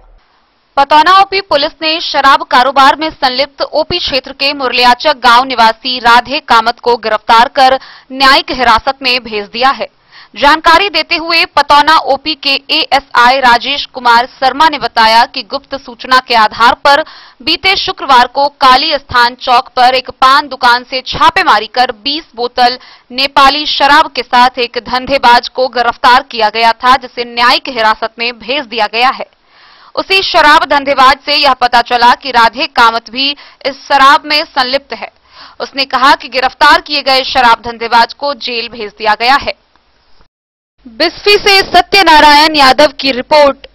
पतौना ओपी पुलिस ने शराब कारोबार में संलिप्त ओपी क्षेत्र के मुरलियाचक गांव निवासी राधे कामत को गिरफ्तार कर न्यायिक हिरासत में भेज दिया है। जानकारी देते हुए पतौना ओपी के एएसआई राजेश कुमार शर्मा ने बताया कि गुप्त सूचना के आधार पर बीते शुक्रवार को काली स्थान चौक पर एक पान दुकान से छापेमारी कर 20 बोतल नेपाली शराब के साथ एक धंधेबाज को गिरफ्तार किया गया था, जिसे न्यायिक हिरासत में भेज दिया गया है। उसी शराब धंधेबाज से यह पता चला कि राधे कामत भी इस शराब में संलिप्त है। उसने कहा कि गिरफ्तार किए गए शराब धंधेबाज को जेल भेज दिया गया है। बिस्फी से सत्यनारायण यादव की रिपोर्ट।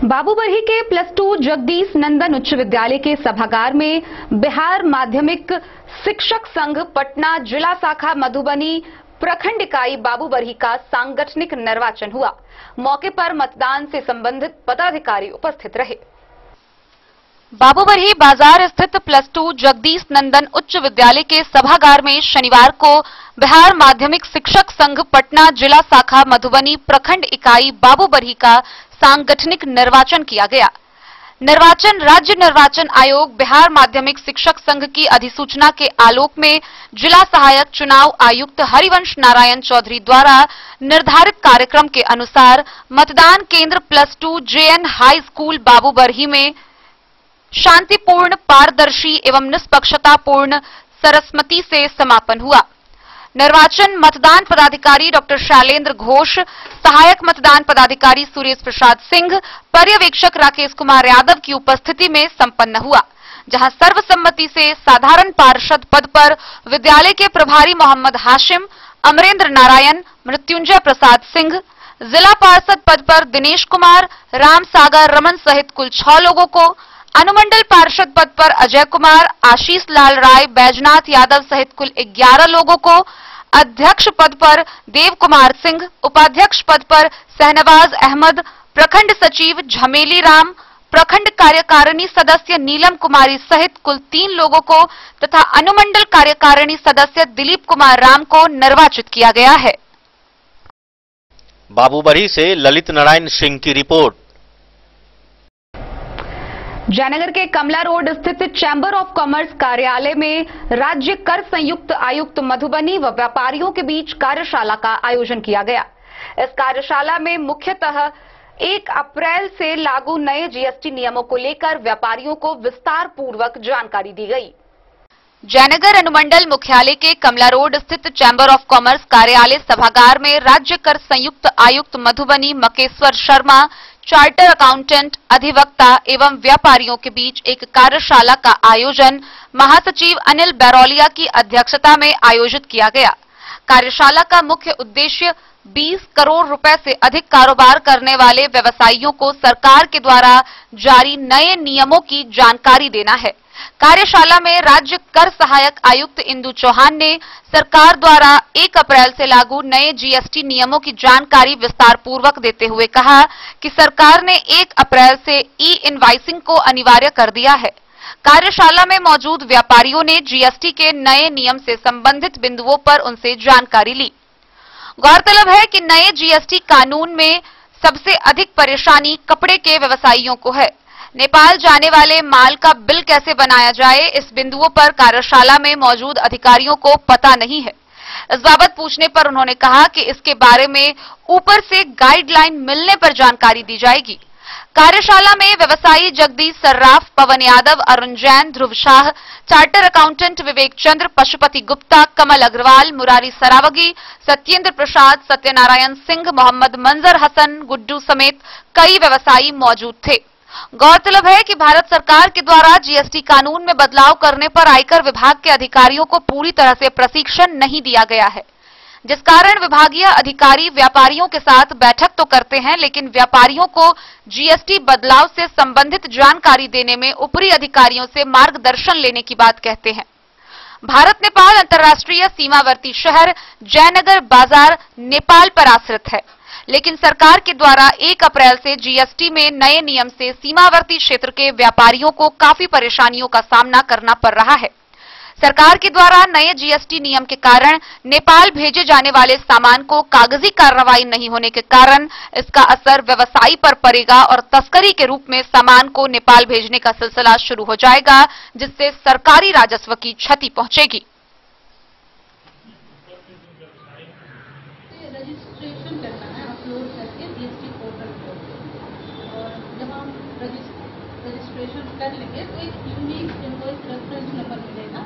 बाबूबरही के +2 जगदीश नंदन उच्च विद्यालय के सभागार में बिहार माध्यमिक शिक्षक संघ पटना जिला शाखा मधुबनी प्रखंड इकाई बाबूबरही का सांगठनिक निर्वाचन हुआ। मौके पर मतदान से संबंधित पदाधिकारी उपस्थित रहे। बाबूबरही बाजार स्थित +2 जगदीश नंदन उच्च विद्यालय के सभागार में शनिवार को बिहार माध्यमिक शिक्षक संघ पटना जिला शाखा मधुबनी प्रखंड इकाई बाबूबरही का सांगठनिक निर्वाचन किया गया। निर्वाचन राज्य निर्वाचन आयोग बिहार माध्यमिक शिक्षक संघ की अधिसूचना के आलोक में जिला सहायक चुनाव आयुक्त हरिवंश नारायण चौधरी द्वारा निर्धारित कार्यक्रम के अनुसार मतदान केंद्र +2 जेएन हाई स्कूल बाबूबरही में शांतिपूर्ण, पारदर्शी एवं निष्पक्षतापूर्ण सरस्वती से समापन हुआ। निर्वाचन मतदान पदाधिकारी डॉक्टर शैलेंद्र घोष, सहायक मतदान पदाधिकारी सुरेश प्रसाद सिंह, पर्यवेक्षक राकेश कुमार यादव की उपस्थिति में संपन्न हुआ, जहां सर्वसम्मति से साधारण पार्षद पद पर विद्यालय के प्रभारी मोहम्मद हाशिम, अमरेंद्र नारायण, मृत्युंजय प्रसाद सिंह, जिला पार्षद पद पर दिनेश कुमार, राम सागर रमन सहित कुल 6 लोगों को, अनुमंडल पार्षद पद पर अजय कुमार, आशीष लाल राय, बैजनाथ यादव सहित कुल 11 लोगों को, अध्यक्ष पद पर देव कुमार सिंह, उपाध्यक्ष पद पर सहनवाज अहमद, प्रखंड सचिव झमेली राम, प्रखंड कार्यकारिणी सदस्य नीलम कुमारी सहित कुल 3 लोगों को तथा अनुमंडल कार्यकारिणी सदस्य दिलीप कुमार राम को निर्वाचित किया गया है। बाबूबरही से ललित नारायण सिंह की रिपोर्ट। जयनगर के कमला रोड स्थित चैंबर ऑफ कॉमर्स कार्यालय में राज्य कर संयुक्त आयुक्त मधुबनी व व्यापारियों के बीच कार्यशाला का आयोजन किया गया। इस कार्यशाला में मुख्यतः 1 अप्रैल से लागू नए जीएसटी नियमों को लेकर व्यापारियों को विस्तार पूर्वक जानकारी दी गई। जयनगर अनुमंडल मुख्यालय के कमला रोड स्थित चैंबर ऑफ कॉमर्स कार्यालय सभागार में राज्य कर संयुक्त आयुक्त मधुबनी मकेश्वर शर्मा, चार्टर अकाउंटेंट, अधिवक्ता एवं व्यापारियों के बीच एक कार्यशाला का आयोजन महासचिव अनिल बैरोलिया की अध्यक्षता में आयोजित किया गया। कार्यशाला का मुख्य उद्देश्य 20 करोड़ रुपए से अधिक कारोबार करने वाले व्यवसायियों को सरकार के द्वारा जारी नए नियमों की जानकारी देना है। कार्यशाला में राज्य कर सहायक आयुक्त इंदु चौहान ने सरकार द्वारा 1 अप्रैल से लागू नए जीएसटी नियमों की जानकारी विस्तार पूर्वक देते हुए कहा कि सरकार ने 1 अप्रैल से ई इनवाइसिंग को अनिवार्य कर दिया है। कार्यशाला में मौजूद व्यापारियों ने जीएसटी के नए नियम से संबंधित बिंदुओं पर उनसे जानकारी ली। गौरतलब है कि नए जीएसटी कानून में सबसे अधिक परेशानी कपड़े के व्यवसायियों को है। नेपाल जाने वाले माल का बिल कैसे बनाया जाए, इस बिंदुओं पर कार्यशाला में मौजूद अधिकारियों को पता नहीं है। इस बाबत पूछने पर उन्होंने कहा कि इसके बारे में ऊपर से गाइडलाइन मिलने पर जानकारी दी जाएगी। कार्यशाला में व्यवसायी जगदीश सर्राफ, पवन यादव, अरुण जैन, ध्रुव शाह, चार्टर अकाउंटेंट विवेक चंद्र, पशुपति गुप्ता, कमल अग्रवाल, मुरारी सरावगी, सत्येंद्र प्रसाद, सत्यनारायण सिंह, मोहम्मद मंजर हसन, गुड्डू समेत कई व्यवसायी मौजूद थे। गौरतलब है कि भारत सरकार के द्वारा जीएसटी कानून में बदलाव करने पर आयकर विभाग के अधिकारियों को पूरी तरह से प्रशिक्षण नहीं दिया गया है, जिस कारण विभागीय अधिकारी व्यापारियों के साथ बैठक तो करते हैं, लेकिन व्यापारियों को जीएसटी बदलाव से संबंधित जानकारी देने में ऊपरी अधिकारियों से मार्गदर्शन लेने की बात कहते हैं। भारत नेपाल अंतर्राष्ट्रीय सीमावर्ती शहर जयनगर बाजार नेपाल पर आश्रित है, लेकिन सरकार के द्वारा 1 अप्रैल से जीएसटी में नए नियम से सीमावर्ती क्षेत्र के व्यापारियों को काफी परेशानियों का सामना करना पड़ रहा है। सरकार के द्वारा नए जीएसटी नियम के कारण नेपाल भेजे जाने वाले सामान को कागजी कार्रवाई नहीं होने के कारण इसका असर व्यवसायी पर पड़ेगा और तस्करी के रूप में सामान को नेपाल भेजने का सिलसिला शुरू हो जाएगा, जिससे सरकारी राजस्व की क्षति पहुंचेगी। रजिस्ट्रेशन करना है अपलोड करके जीएसटी पोर्टल पर, और जब हम रजिस्ट्रेशन कर लेंगे तो एक यूनिक इनवॉइस रेफरेंस नंबर मिलेगा,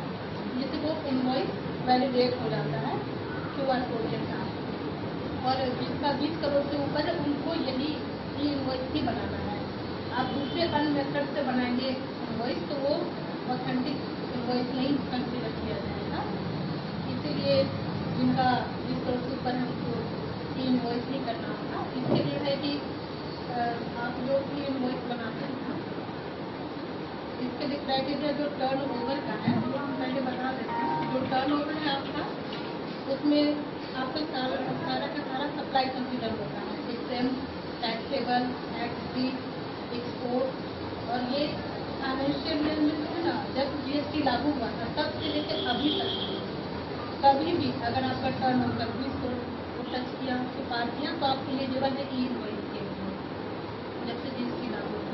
जिससे वो इनवॉइस वैलिडेट हो जाता है क्यूआर कोड के साथ, और जिसका 20 करोड़ से ऊपर है उनको यही इनवॉइस ही बनाना है। आप दूसरे अन्य मेथड से बनाएंगे इनवॉइस तो वो ऑथेंटिक इनवॉइस नहीं कंसीडर किया जाएगा। इसीलिए जिनका 20 करोड़ से ऊपर हमको इनवॉइस नहीं करना होगा। इसके लिए है कि आप जो इनवॉइस बनाते हैं इसके लिए क्राइटेरिया जो टर्न ओवर का है वो हम पहले बता देते हैं। जो टर्न ओवर है आपका, उसमें आपका सारा का सारा सप्लाई कंसीडर होता है, एक्सएम, टैक्सेबल, एक्सपी, एक्सपोर्ट, और ये फाइनेंशियल ईयर में जो है ना, जब जीएसटी लागू हुआ था तब से लेकर अभी तक कभी भी अगर आपका टर्न ओवर 20 करोड़ को टच किया, उसको पार किया, तो आप एलिजिबल है ई-इनवॉइस के लिए, जब से जीएसटी लागू हुआ।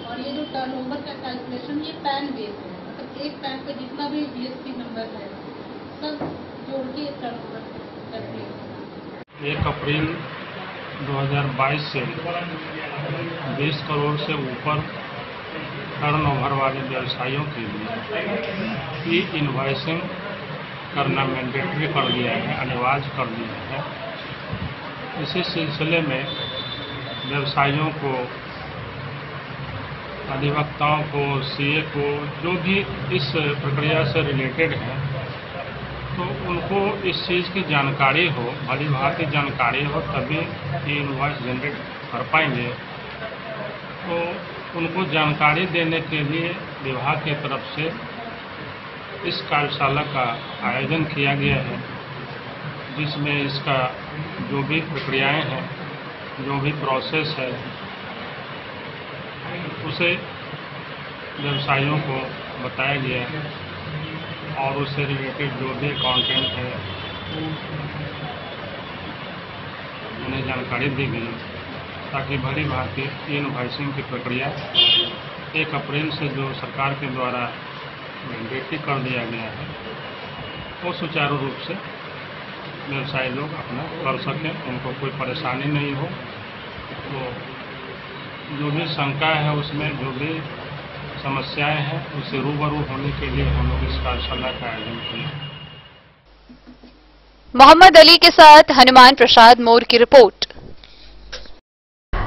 और ये जो टर्नओवर का कैलकुलेशन ये पैन बेस्ड है, मतलब एक पैन पे जितना भी जीएसटी नंबर है सब जोड़ के टर्नओवर करते हैं। 1 अप्रैल 2022 से 20 करोड़ से ऊपर टर्नओवर वाले व्यवसायियों के लिए ई-इनवॉइसिंग करना मैंडेटरी कर दिया है, अनिवार्य कर दिया है। इसी सिलसिले में व्यवसायियों को, अधिवक्ताओं को, सीए को, जो भी इस प्रक्रिया से रिलेटेड है, तो उनको इस चीज़ की जानकारी हो, भली भांति जानकारी हो, तभी ये इनवॉइस जनरेट कर पाएंगे। तो उनको जानकारी देने के लिए विभाग की तरफ से इस कार्यशाला का आयोजन किया गया है, जिसमें इसका जो भी प्रक्रियाएं हैं, जो भी प्रोसेस है, उसे व्यवसायियों को बताया गया है और उससे रिलेटेड जो भी कंटेंट है उन्हें जानकारी दी गई, ताकि भली भांति इनवॉइसिंग की प्रक्रिया 1 अप्रैल से जो सरकार के द्वारा मैंडेटरी कर दिया गया है वो सुचारू रूप से व्यवसायी लोग अपना कर सकें, उनको कोई परेशानी नहीं हो। तो जो भी शंका है, उसमें जो भी समस्याएं हैं, उससे रूबरू होने के लिए हम लोग इस कार्यशाला का आयोजन किए। मोहम्मद अली के साथ हनुमान प्रसाद मोर की रिपोर्ट।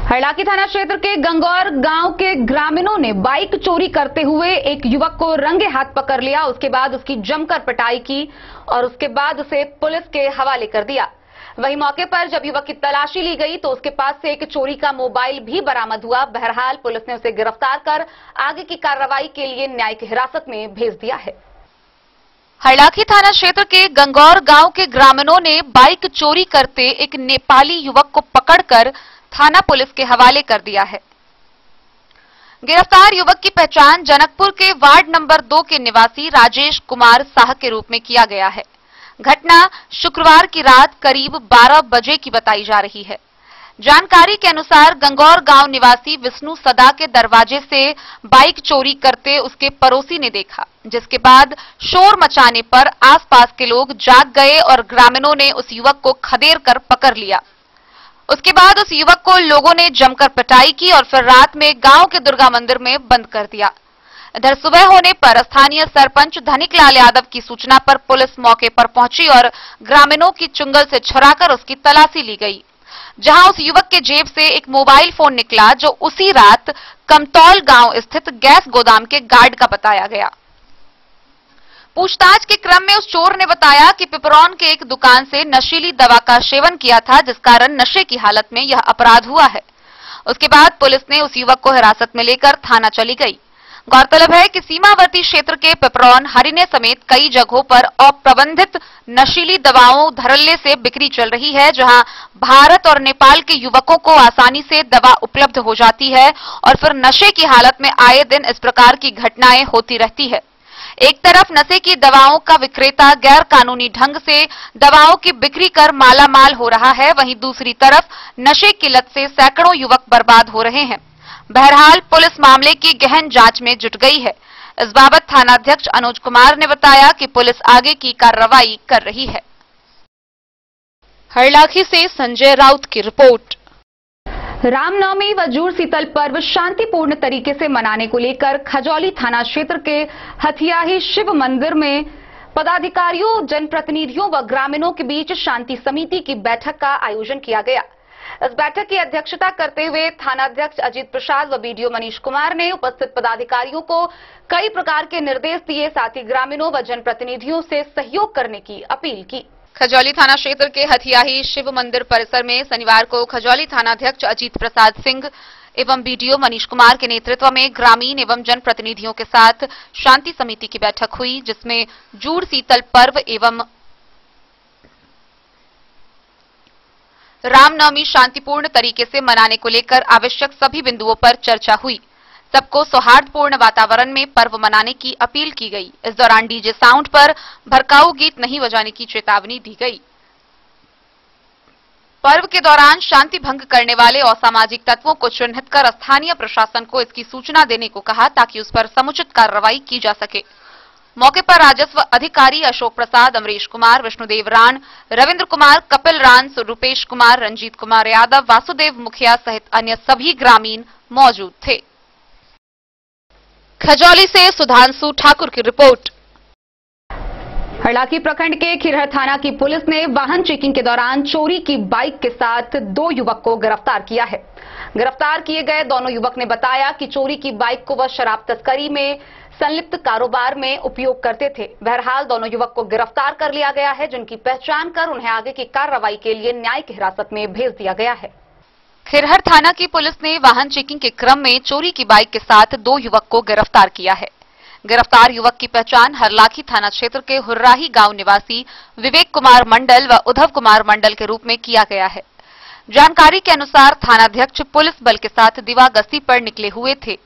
हरलाखी थाना क्षेत्र के गंगौर गांव के ग्रामीणों ने बाइक चोरी करते हुए एक युवक को रंगे हाथ पकड़ लिया। उसके बाद उसकी जमकर पिटाई की और उसके बाद उसे पुलिस के हवाले कर दिया। वहीं मौके पर जब युवक की तलाशी ली गई तो उसके पास से एक चोरी का मोबाइल भी बरामद हुआ। बहरहाल पुलिस ने उसे गिरफ्तार कर आगे की कार्रवाई के लिए न्यायिक हिरासत में भेज दिया है। हरलाखी थाना क्षेत्र के गंगौर गांव के ग्रामीणों ने बाइक चोरी करते एक नेपाली युवक को पकड़कर थाना पुलिस के हवाले कर दिया है। गिरफ्तार युवक की पहचान जनकपुर के वार्ड नंबर 2 के निवासी राजेश कुमार साह के रूप में किया गया है। घटना शुक्रवार की रात करीब 12 बजे की बताई जा रही है। जानकारी के अनुसार गंगौर गांव निवासी विष्णु सदा के दरवाजे से बाइक चोरी करते उसके पड़ोसी ने देखा, जिसके बाद शोर मचाने पर आसपास के लोग जाग गए और ग्रामीणों ने उस युवक को खदेड़ कर पकड़ लिया। उसके बाद उस युवक को लोगों ने जमकर पिटाई की और फिर रात में गांव के दुर्गा मंदिर में बंद कर दिया। इधर सुबह होने पर स्थानीय सरपंच धनिकलाल यादव की सूचना पर पुलिस मौके पर पहुंची और ग्रामीणों की चुंगल से छुड़ाकर उसकी तलाशी ली गई, जहां उस युवक के जेब से एक मोबाइल फोन निकला जो उसी रात कमतौल गांव स्थित गैस गोदाम के गार्ड का बताया गया। पूछताछ के क्रम में उस चोर ने बताया कि पिपरौन के एक दुकान से नशीली दवा का सेवन किया था, जिस कारण नशे की हालत में यह अपराध हुआ है। उसके बाद पुलिस ने उस युवक को हिरासत में लेकर थाना चली गई। गौरतलब है कि सीमावर्ती क्षेत्र के पिपरौन, हरिने समेत कई जगहों पर अप्रबंधित नशीली दवाओं धड़ल्ले से बिक्री चल रही है, जहां भारत और नेपाल के युवकों को आसानी से दवा उपलब्ध हो जाती है और फिर नशे की हालत में आए दिन इस प्रकार की घटनाएं होती रहती है। एक तरफ नशे की दवाओं का विक्रेता गैर कानूनी ढंग से दवाओं की बिक्री कर मालामाल हो रहा है, वहीं दूसरी तरफ नशे की लत से सैकड़ों युवक बर्बाद हो रहे हैं। बहरहाल पुलिस मामले की गहन जांच में जुट गई है। इस बाबत थानाध्यक्ष अनुज कुमार ने बताया कि पुलिस आगे की कार्रवाई कर रही है। हरलाखी से संजय राउत की रिपोर्ट। रामनवमी व जूड़ शीतल पर्व शांतिपूर्ण तरीके से मनाने को लेकर खजौली थाना क्षेत्र के हथियाही शिव मंदिर में पदाधिकारियों, जनप्रतिनिधियों व ग्रामीणों के बीच शांति समिति की बैठक का आयोजन किया गया। इस बैठक की अध्यक्षता करते हुए थानाध्यक्ष अजीत प्रसाद व बीडीओ मनीष कुमार ने उपस्थित पदाधिकारियों को कई प्रकार के निर्देश दिए, साथ ही ग्रामीणों व जनप्रतिनिधियों से सहयोग करने की अपील की। खजौली थाना क्षेत्र के हथियाही शिव मंदिर परिसर में शनिवार को खजौली थानाध्यक्ष अजीत प्रसाद सिंह एवं बीडीओ मनीष कुमार के नेतृत्व में ग्रामीण एवं जनप्रतिनिधियों के साथ शांति समिति की बैठक हुई, जिसमें जूड़ शीतल पर्व एवं रामनवमी शांतिपूर्ण तरीके से मनाने को लेकर आवश्यक सभी बिंदुओं पर चर्चा हुई। सबको सौहार्दपूर्ण वातावरण में पर्व मनाने की अपील की गई। इस दौरान डीजे साउंड पर भड़काऊ गीत नहीं बजाने की चेतावनी दी गई। पर्व के दौरान शांति भंग करने वाले असामाजिक तत्वों को चिन्हित कर स्थानीय प्रशासन को इसकी सूचना देने को कहा, ताकि उस पर समुचित कार्रवाई की जा सके। मौके पर राजस्व अधिकारी अशोक प्रसाद, अमरीश कुमार, विष्णुदेव राण, रविंद्र कुमार, कपिल राण, रुपेश कुमार, रंजीत कुमार यादव, वासुदेव मुखिया सहित अन्य सभी ग्रामीण मौजूद थे। खजौली से सुधांशु ठाकुर की रिपोर्ट। हरलाखी प्रखंड के खिरहर थाना की पुलिस ने वाहन चेकिंग के दौरान चोरी की बाइक के साथ 2 युवक को गिरफ्तार किया है। गिरफ्तार किए गए दोनों युवक ने बताया कि चोरी की बाइक को वह शराब तस्करी में संलिप्त कारोबार में उपयोग करते थे। बहरहाल दोनों युवक को गिरफ्तार कर लिया गया है, जिनकी पहचान कर उन्हें आगे की कार्रवाई के लिए न्यायिक हिरासत में भेज दिया गया है। खिरहर थाना की पुलिस ने वाहन चेकिंग के क्रम में चोरी की बाइक के साथ 2 युवक को गिरफ्तार किया है। गिरफ्तार युवक की पहचान हरलाखी थाना क्षेत्र के हुर्राही गांव निवासी विवेक कुमार मंडल व उद्धव कुमार मंडल के रूप में किया गया है। जानकारी के अनुसार थानाध्यक्ष पुलिस बल के साथ दीवा गश्ती पर निकले हुए थे।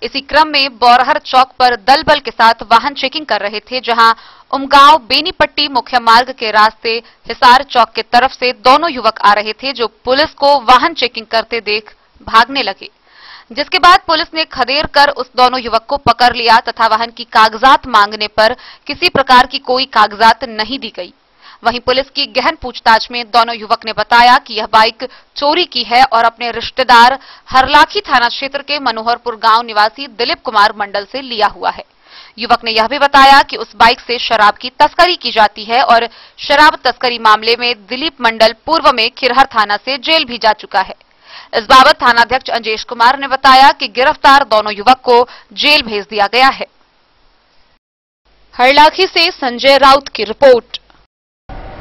इसी क्रम में बौरहर चौक पर दल बल के साथ वाहन चेकिंग कर रहे थे, जहां उमगांव बेनीपट्टी मुख्य मार्ग के रास्ते हिसार चौक की तरफ से दोनों युवक आ रहे थे, जो पुलिस को वाहन चेकिंग करते देख भागने लगे, जिसके बाद पुलिस ने खदेड़ कर उस दोनों युवक को पकड़ लिया तथा वाहन की कागजात मांगने पर किसी प्रकार की कोई कागजात नहीं दी गई। वहीं पुलिस की गहन पूछताछ में दोनों युवक ने बताया कि यह बाइक चोरी की है और अपने रिश्तेदार हरलाखी थाना क्षेत्र के मनोहरपुर गांव निवासी दिलीप कुमार मंडल से लिया हुआ है। युवक ने यह भी बताया कि उस बाइक से शराब की तस्करी की जाती है और शराब तस्करी मामले में दिलीप मंडल पूर्व में खिरहर थाना से जेल भी जा चुका है। इस बाबत थानाध्यक्ष अंजेश कुमार ने बताया कि गिरफ्तार दोनों युवक को जेल भेज दिया गया है। हरलाखी से संजय राउत की रिपोर्ट।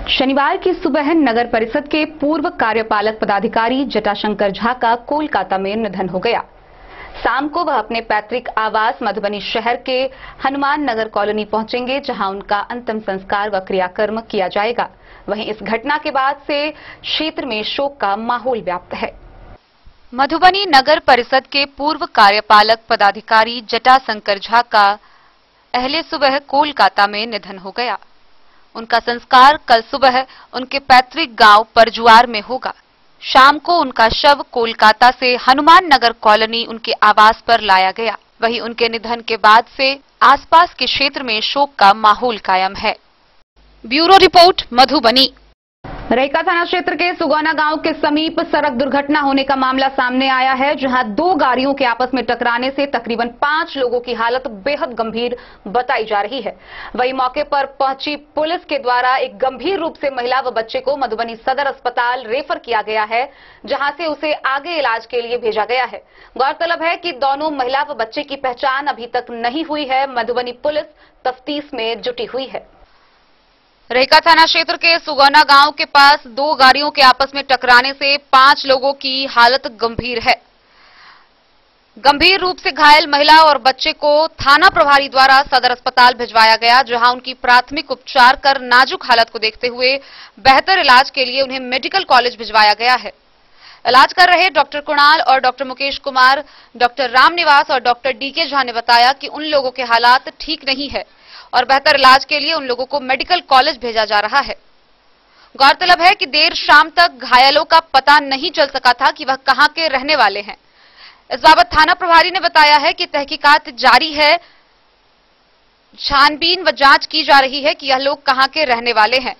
शनिवार की सुबह नगर परिषद के पूर्व कार्यपालक पदाधिकारी जटाशंकर झा का कोलकाता में निधन हो गया। शाम को वह अपने पैतृक आवास मधुबनी शहर के हनुमान नगर कॉलोनी पहुंचेंगे, जहां उनका अंतिम संस्कार व क्रियाकर्म किया जाएगा। वहीं इस घटना के बाद से क्षेत्र में शोक का माहौल व्याप्त है। मधुबनी नगर परिषद के पूर्व कार्यपालक पदाधिकारी जटाशंकर झा का अहले सुबह कोलकाता में निधन हो गया। उनका संस्कार कल सुबह उनके पैतृक गांव परजुआर में होगा। शाम को उनका शव कोलकाता से हनुमान नगर कॉलोनी उनके आवास पर लाया गया। वहीं उनके निधन के बाद से आसपास के क्षेत्र में शोक का माहौल कायम है। Bureau report, Madhubani. रईका थाना क्षेत्र के सुगौना गांव के समीप सड़क दुर्घटना होने का मामला सामने आया है, जहां दो गाड़ियों के आपस में टकराने से तकरीबन 5 लोगों की हालत बेहद गंभीर बताई जा रही है। वहीं मौके पर पहुंची पुलिस के द्वारा एक गंभीर रूप से महिला व बच्चे को मधुबनी सदर अस्पताल रेफर किया गया है, जहां से उसे आगे इलाज के लिए भेजा गया है। गौरतलब है कि दोनों महिला व बच्चे की पहचान अभी तक नहीं हुई है। मधुबनी पुलिस तफ्तीश में जुटी हुई है। रईका थाना क्षेत्र के सुगौना गांव के पास दो गाड़ियों के आपस में टकराने से 5 लोगों की हालत गंभीर है। गंभीर रूप से घायल महिला और बच्चे को थाना प्रभारी द्वारा सदर अस्पताल भिजवाया गया, जहां उनकी प्राथमिक उपचार कर नाजुक हालत को देखते हुए बेहतर इलाज के लिए उन्हें मेडिकल कॉलेज भिजवाया गया है। इलाज कर रहे डॉक्टर कुणाल और डॉक्टर मुकेश कुमार, डॉक्टर रामनिवास और डॉक्टर डीके झा ने बताया कि उन लोगों के हालात ठीक नहीं है और बेहतर इलाज के लिए उन लोगों को मेडिकल कॉलेज भेजा जा रहा है। गौरतलब है कि देर शाम तक घायलों का पता नहीं चल सका था कि वह कहां के रहने वाले हैं। इस बाबत थाना प्रभारी ने बताया है कि तहकीकात जारी है, छानबीन व जांच की जा रही है कि यह लोग कहां के रहने वाले हैं।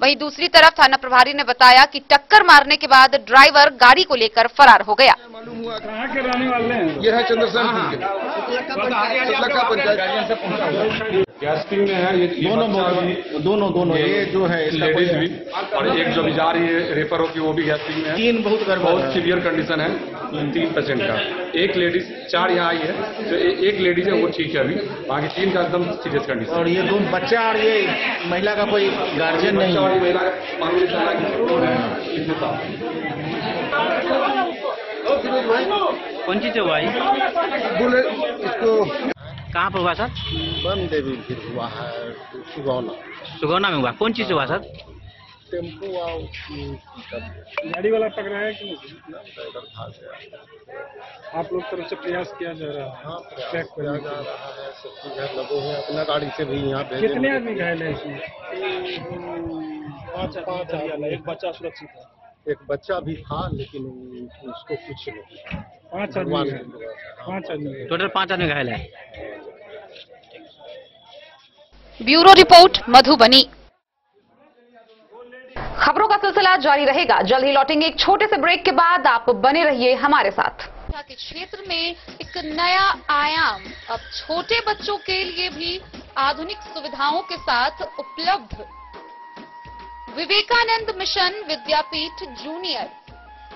वहीं दूसरी तरफ थाना प्रभारी ने बताया कि टक्कर मारने के बाद ड्राइवर गाड़ी को लेकर फरार हो गया। मालूम हुआ कहाँ के रहने वाले हैं? ये है चंद्रसेन गैस्टिंग में है। ये दोनों ये जो है लेडीज भी और एक जो भी जा रही है रेफर होगी वो भी गैस्टिंग में है। 3 बहुत सीवियर कंडीशन है 3 पेशेंट का। एक लेडीज 4 यहाँ आई है, जो एक लेडीज है वो ठीक है अभी, बाकी 3 का एकदम सीरियस कंडीशन। और ये 2 बच्चा और ये महिला का कोई गार्जियन नहीं है। महिला कौन चीज हुआ बोले इसको कहाँ पर हुआ सर? बन देवी फिर हुआ है सुगौना में हुआ। कौन चीज हुआ सर? टेम्पो गाड़ी वाला टकराया कि आप लोग तरफ से प्रयास किया जा रहा है? हाँ, ट्रैक पर जा रहा है, सब चीज लगे हैं अपना गाड़ी से भी यहाँ पे। कितने आदमी घायल है इसमें? 5 आदमी। एक बच्चा सुरक्षित है। एक बच्चा भी था लेकिन उसको कुछ नहीं। 5 आदमी टोटल 5 आदमी घायल है। Bureau report Madhubani. खबरों का सिलसिला जारी रहेगा। जल्द ही लौटेंगे एक छोटे से ब्रेक के बाद। आप बने रहिए हमारे साथ। के क्षेत्र में एक नया आयाम अब छोटे बच्चों के लिए भी आधुनिक सुविधाओं के साथ उपलब्ध। विवेकानंद मिशन विद्यापीठ जूनियर,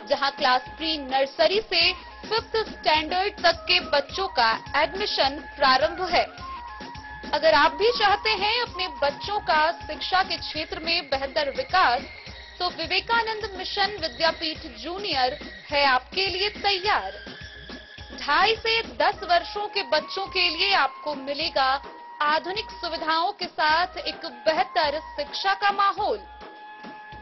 जहां क्लास प्री नर्सरी से 5th स्टैंडर्ड तक के बच्चों का एडमिशन प्रारंभ है। अगर आप भी चाहते हैं अपने बच्चों का शिक्षा के क्षेत्र में बेहतर विकास, तो विवेकानंद मिशन विद्यापीठ जूनियर है आपके लिए तैयार। 2.5 से 10 वर्षों के बच्चों के लिए आपको मिलेगा आधुनिक सुविधाओं के साथ एक बेहतर शिक्षा का माहौल।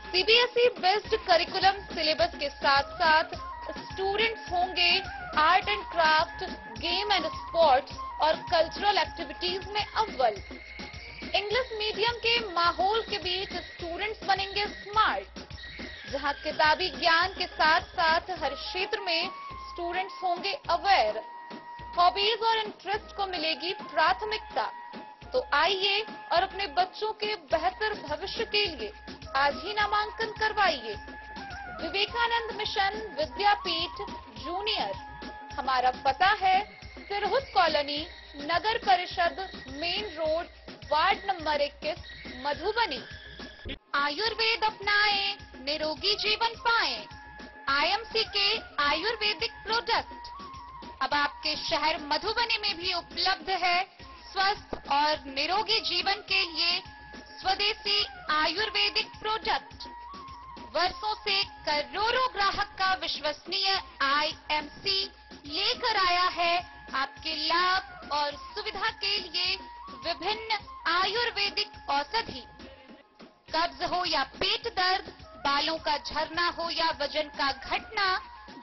सीबीएसई बेस्ड करिकुलम सिलेबस के साथ साथ स्टूडेंट्स होंगे art and craft, game and sports और कल्चरल एक्टिविटीज में अव्वल। इंग्लिश मीडियम के माहौल के बीच स्टूडेंट्स बनेंगे स्मार्ट, जहां किताबी ज्ञान के साथ साथ हर क्षेत्र में स्टूडेंट्स होंगे अवेयर। हॉबीज और इंटरेस्ट को मिलेगी प्राथमिकता। तो आइए और अपने बच्चों के बेहतर भविष्य के लिए आज ही नामांकन करवाइए। विवेकानंद मिशन विद्यापीठ जूनियर। हमारा पता है सिरहुत कॉलोनी, नगर परिषद, main road, ward number 21, Madhubani. Ayurveda अपनाएं, निरोगी जीवन पाएं। आईएमसी के आयुर्वेदिक प्रोडक्ट अब आपके शहर मधुबनी में भी उपलब्ध है। स्वस्थ और निरोगी जीवन के लिए स्वदेशी आयुर्वेदिक प्रोडक्ट वर्षों से करोड़ों ग्राहक का विश्वसनीय आईएमसी लेकर आया है आपके लाभ और सुविधा के लिए विभिन्न आयुर्वेदिक औषधि। कब्ज हो या पेट दर्द, बालों का झरना हो या वजन का घटना,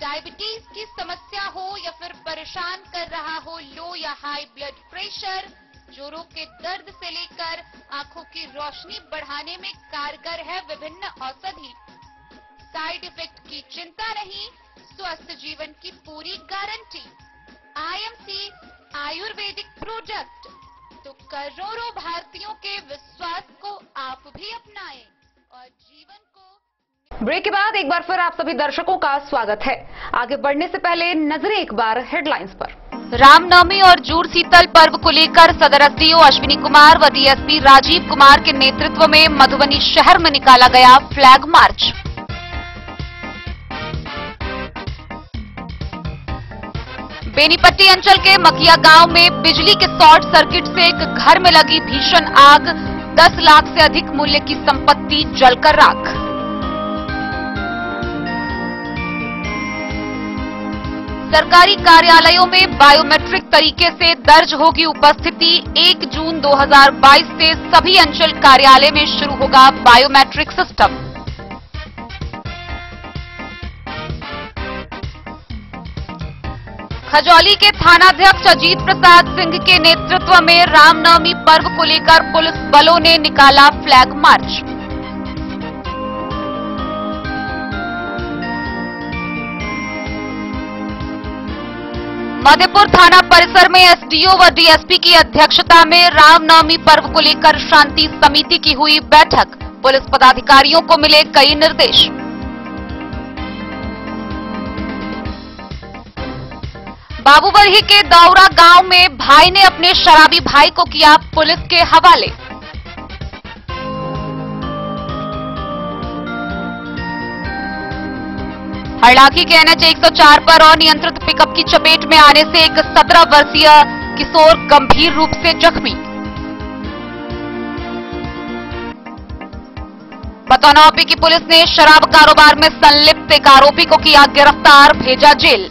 डायबिटीज की समस्या हो या फिर परेशान कर रहा हो लो या हाई ब्लड प्रेशर, जोड़ों के दर्द से लेकर आंखों की रोशनी बढ़ाने में कारगर है विभिन्न औषधि। साइड इफेक्ट की चिंता नहीं, स्वस्थ जीवन की पूरी गारंटी। आईएमसी आयुर्वेदिक प्रोडक्ट, तो करोड़ों भारतीयों के विश्वास को आप भी अपनाएं और जीवन को ब्रेक के बाद एक बार फिर आप सभी दर्शकों का स्वागत है। आगे बढ़ने से पहले नजरें एक बार हेडलाइंस पर। रामनवमी और जूड़ शीतल पर्व को लेकर सदर एसडीओ अश्विनी कुमार व डीएसपी राजीव कुमार के नेतृत्व में मधुबनी शहर में निकाला गया फ्लैग मार्च। बेनीपट्टी अंचल के मकिया गांव में बिजली के शॉर्ट सर्किट से एक घर में लगी भीषण आग, 10 लाख से अधिक मूल्य की संपत्ति जलकर राख। सरकारी कार्यालयों में बायोमेट्रिक तरीके से दर्ज होगी उपस्थिति। 1 जून 2022 से सभी अंचल कार्यालय में शुरू होगा बायोमेट्रिक सिस्टम। खजौली के थानाध्यक्ष अजीत प्रसाद सिंह के नेतृत्व में रामनवमी पर्व को लेकर पुलिस बलों ने निकाला फ्लैग मार्च। मधेपुर थाना परिसर में एसडीओ व डीएसपी की अध्यक्षता में रामनवमी पर्व को लेकर शांति समिति की हुई बैठक। पुलिस पदाधिकारियों को मिले कई निर्देश। बाबूबरही के दौरा गांव में भाई ने अपने शराबी भाई को किया पुलिस के हवाले। हरलाखी के एनएच 104 पर अनियंत्रित पिकअप की चपेट में आने से एक 17 वर्षीय किशोर गंभीर रूप से जख्मी। बतौना यूपी की पुलिस ने शराब कारोबार में संलिप्त एक आरोपी को किया गिरफ्तार, भेजा जेल।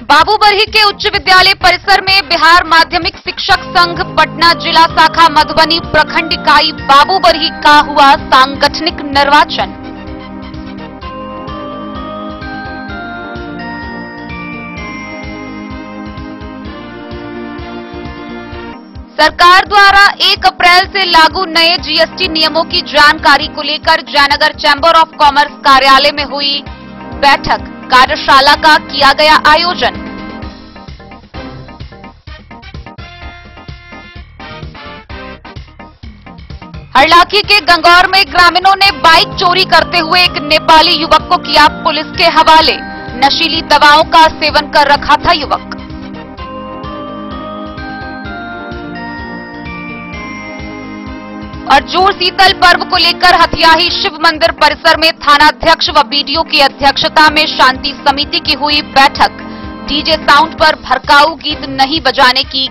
बाबूबरही के उच्च विद्यालय परिसर में बिहार माध्यमिक शिक्षक संघ पटना जिला शाखा मधुबनी प्रखंड इकाई बाबूबरही का हुआ सांगठनिक निर्वाचन। सरकार द्वारा 1 अप्रैल से लागू नए जीएसटी नियमों की जानकारी को लेकर जयनगर चैंबर ऑफ कॉमर्स कार्यालय में हुई बैठक। कार्यशाला का किया गया आयोजन। हरलाखी के गंगौर में ग्रामीणों ने बाइक चोरी करते हुए एक नेपाली युवक को किया पुलिस के हवाले। नशीली दवाओं का सेवन कर रखा था युवक। और जूड़ शीतल पर्व को लेकर हथियाही शिव मंदिर परिसर में थानाध्यक्ष व बीडीओ की अध्यक्षता में शांति समिति की हुई बैठक। डीजे साउंड पर भड़काऊ गीत नहीं बजाने की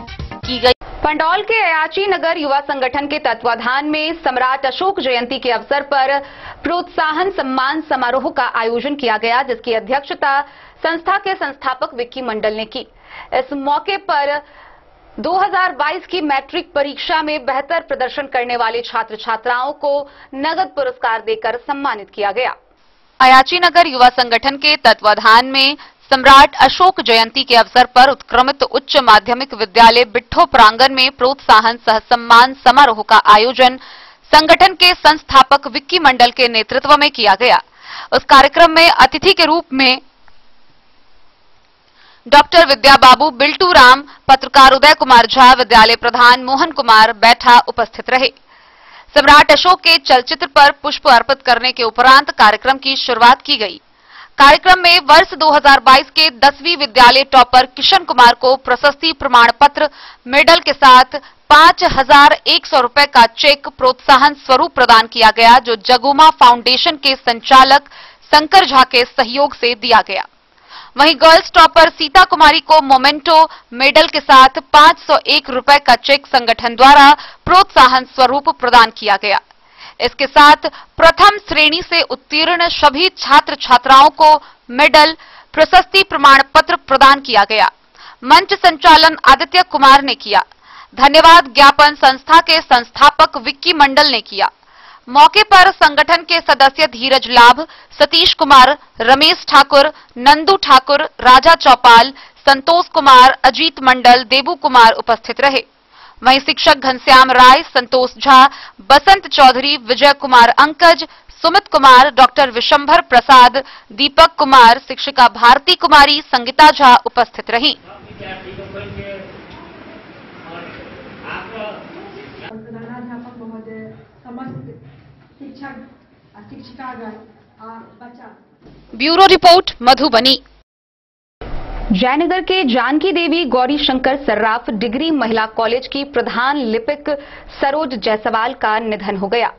गई। पंडौल के अयाची नगर युवा संगठन के तत्वाधान में सम्राट अशोक जयंती के अवसर पर प्रोत्साहन सम्मान समारोह का आयोजन किया गया, जिसकी अध्यक्षता संस्था के संस्थापक विक्की मंडल ने की। इस मौके पर 2022 की मैट्रिक परीक्षा में बेहतर प्रदर्शन करने वाले छात्र छात्राओं को नगद पुरस्कार देकर सम्मानित किया गया। अयाची नगर युवा संगठन के तत्वाधान में सम्राट अशोक जयंती के अवसर पर उत्क्रमित उच्च माध्यमिक विद्यालय बिट्ठो प्रांगण में प्रोत्साहन सह सम्मान समारोह का आयोजन संगठन के संस्थापक विक्की मंडल के नेतृत्व में किया गया। उस कार्यक्रम में अतिथि के रूप में डॉक्टर विद्या बाबू, बिल्टू राम, पत्रकार उदय कुमार झा, विद्यालय प्रधान मोहन कुमार बैठा उपस्थित रहे। सम्राट अशोक के चलचित्र पर पुष्प अर्पित करने के उपरांत कार्यक्रम की शुरुआत की गई। कार्यक्रम में वर्ष 2022 के 10वीं विद्यालय टॉपर किशन कुमार को प्रशस्ति प्रमाण पत्र, मेडल के साथ 5,100 रुपए का चेक प्रोत्साहन स्वरूप प्रदान किया गया, जो जगुमा फाउंडेशन के संचालक शंकर झा के सहयोग से दिया गया। वहीं गर्ल्स टॉपर सीता कुमारी को मोमेंटो मेडल के साथ 501 रुपए का चेक संगठन द्वारा प्रोत्साहन स्वरूप प्रदान किया गया। इसके साथ प्रथम श्रेणी से उत्तीर्ण सभी छात्र छात्राओं को मेडल, प्रशस्ति प्रमाण पत्र प्रदान किया गया। मंच संचालन आदित्य कुमार ने किया। धन्यवाद ज्ञापन संस्था के संस्थापक विक्की मंडल ने किया। मौके पर संगठन के सदस्य धीरज लाभ, सतीश कुमार, रमेश ठाकुर, नंदू ठाकुर, राजा चौपाल, संतोष कुमार, अजीत मंडल, देबू कुमार उपस्थित रहे। वहीं शिक्षक घनश्याम राय, संतोष झा, बसंत चौधरी, विजय कुमार अंकज, सुमित कुमार, डॉक्टर विशंभर प्रसाद, दीपक कुमार, शिक्षिका भारती कुमारी, संगीता झा उपस्थित रहीं। प्रधानाध्यापक महोदय शिक्षक शिक्षिकागण और बच्चा। Bureau report Madhubani. जयनगर के जानकी देवी गौरी शंकर सर्राफ डिग्री महिला कॉलेज की प्रधान लिपिक सरोज जायसवाल का निधन हो गया।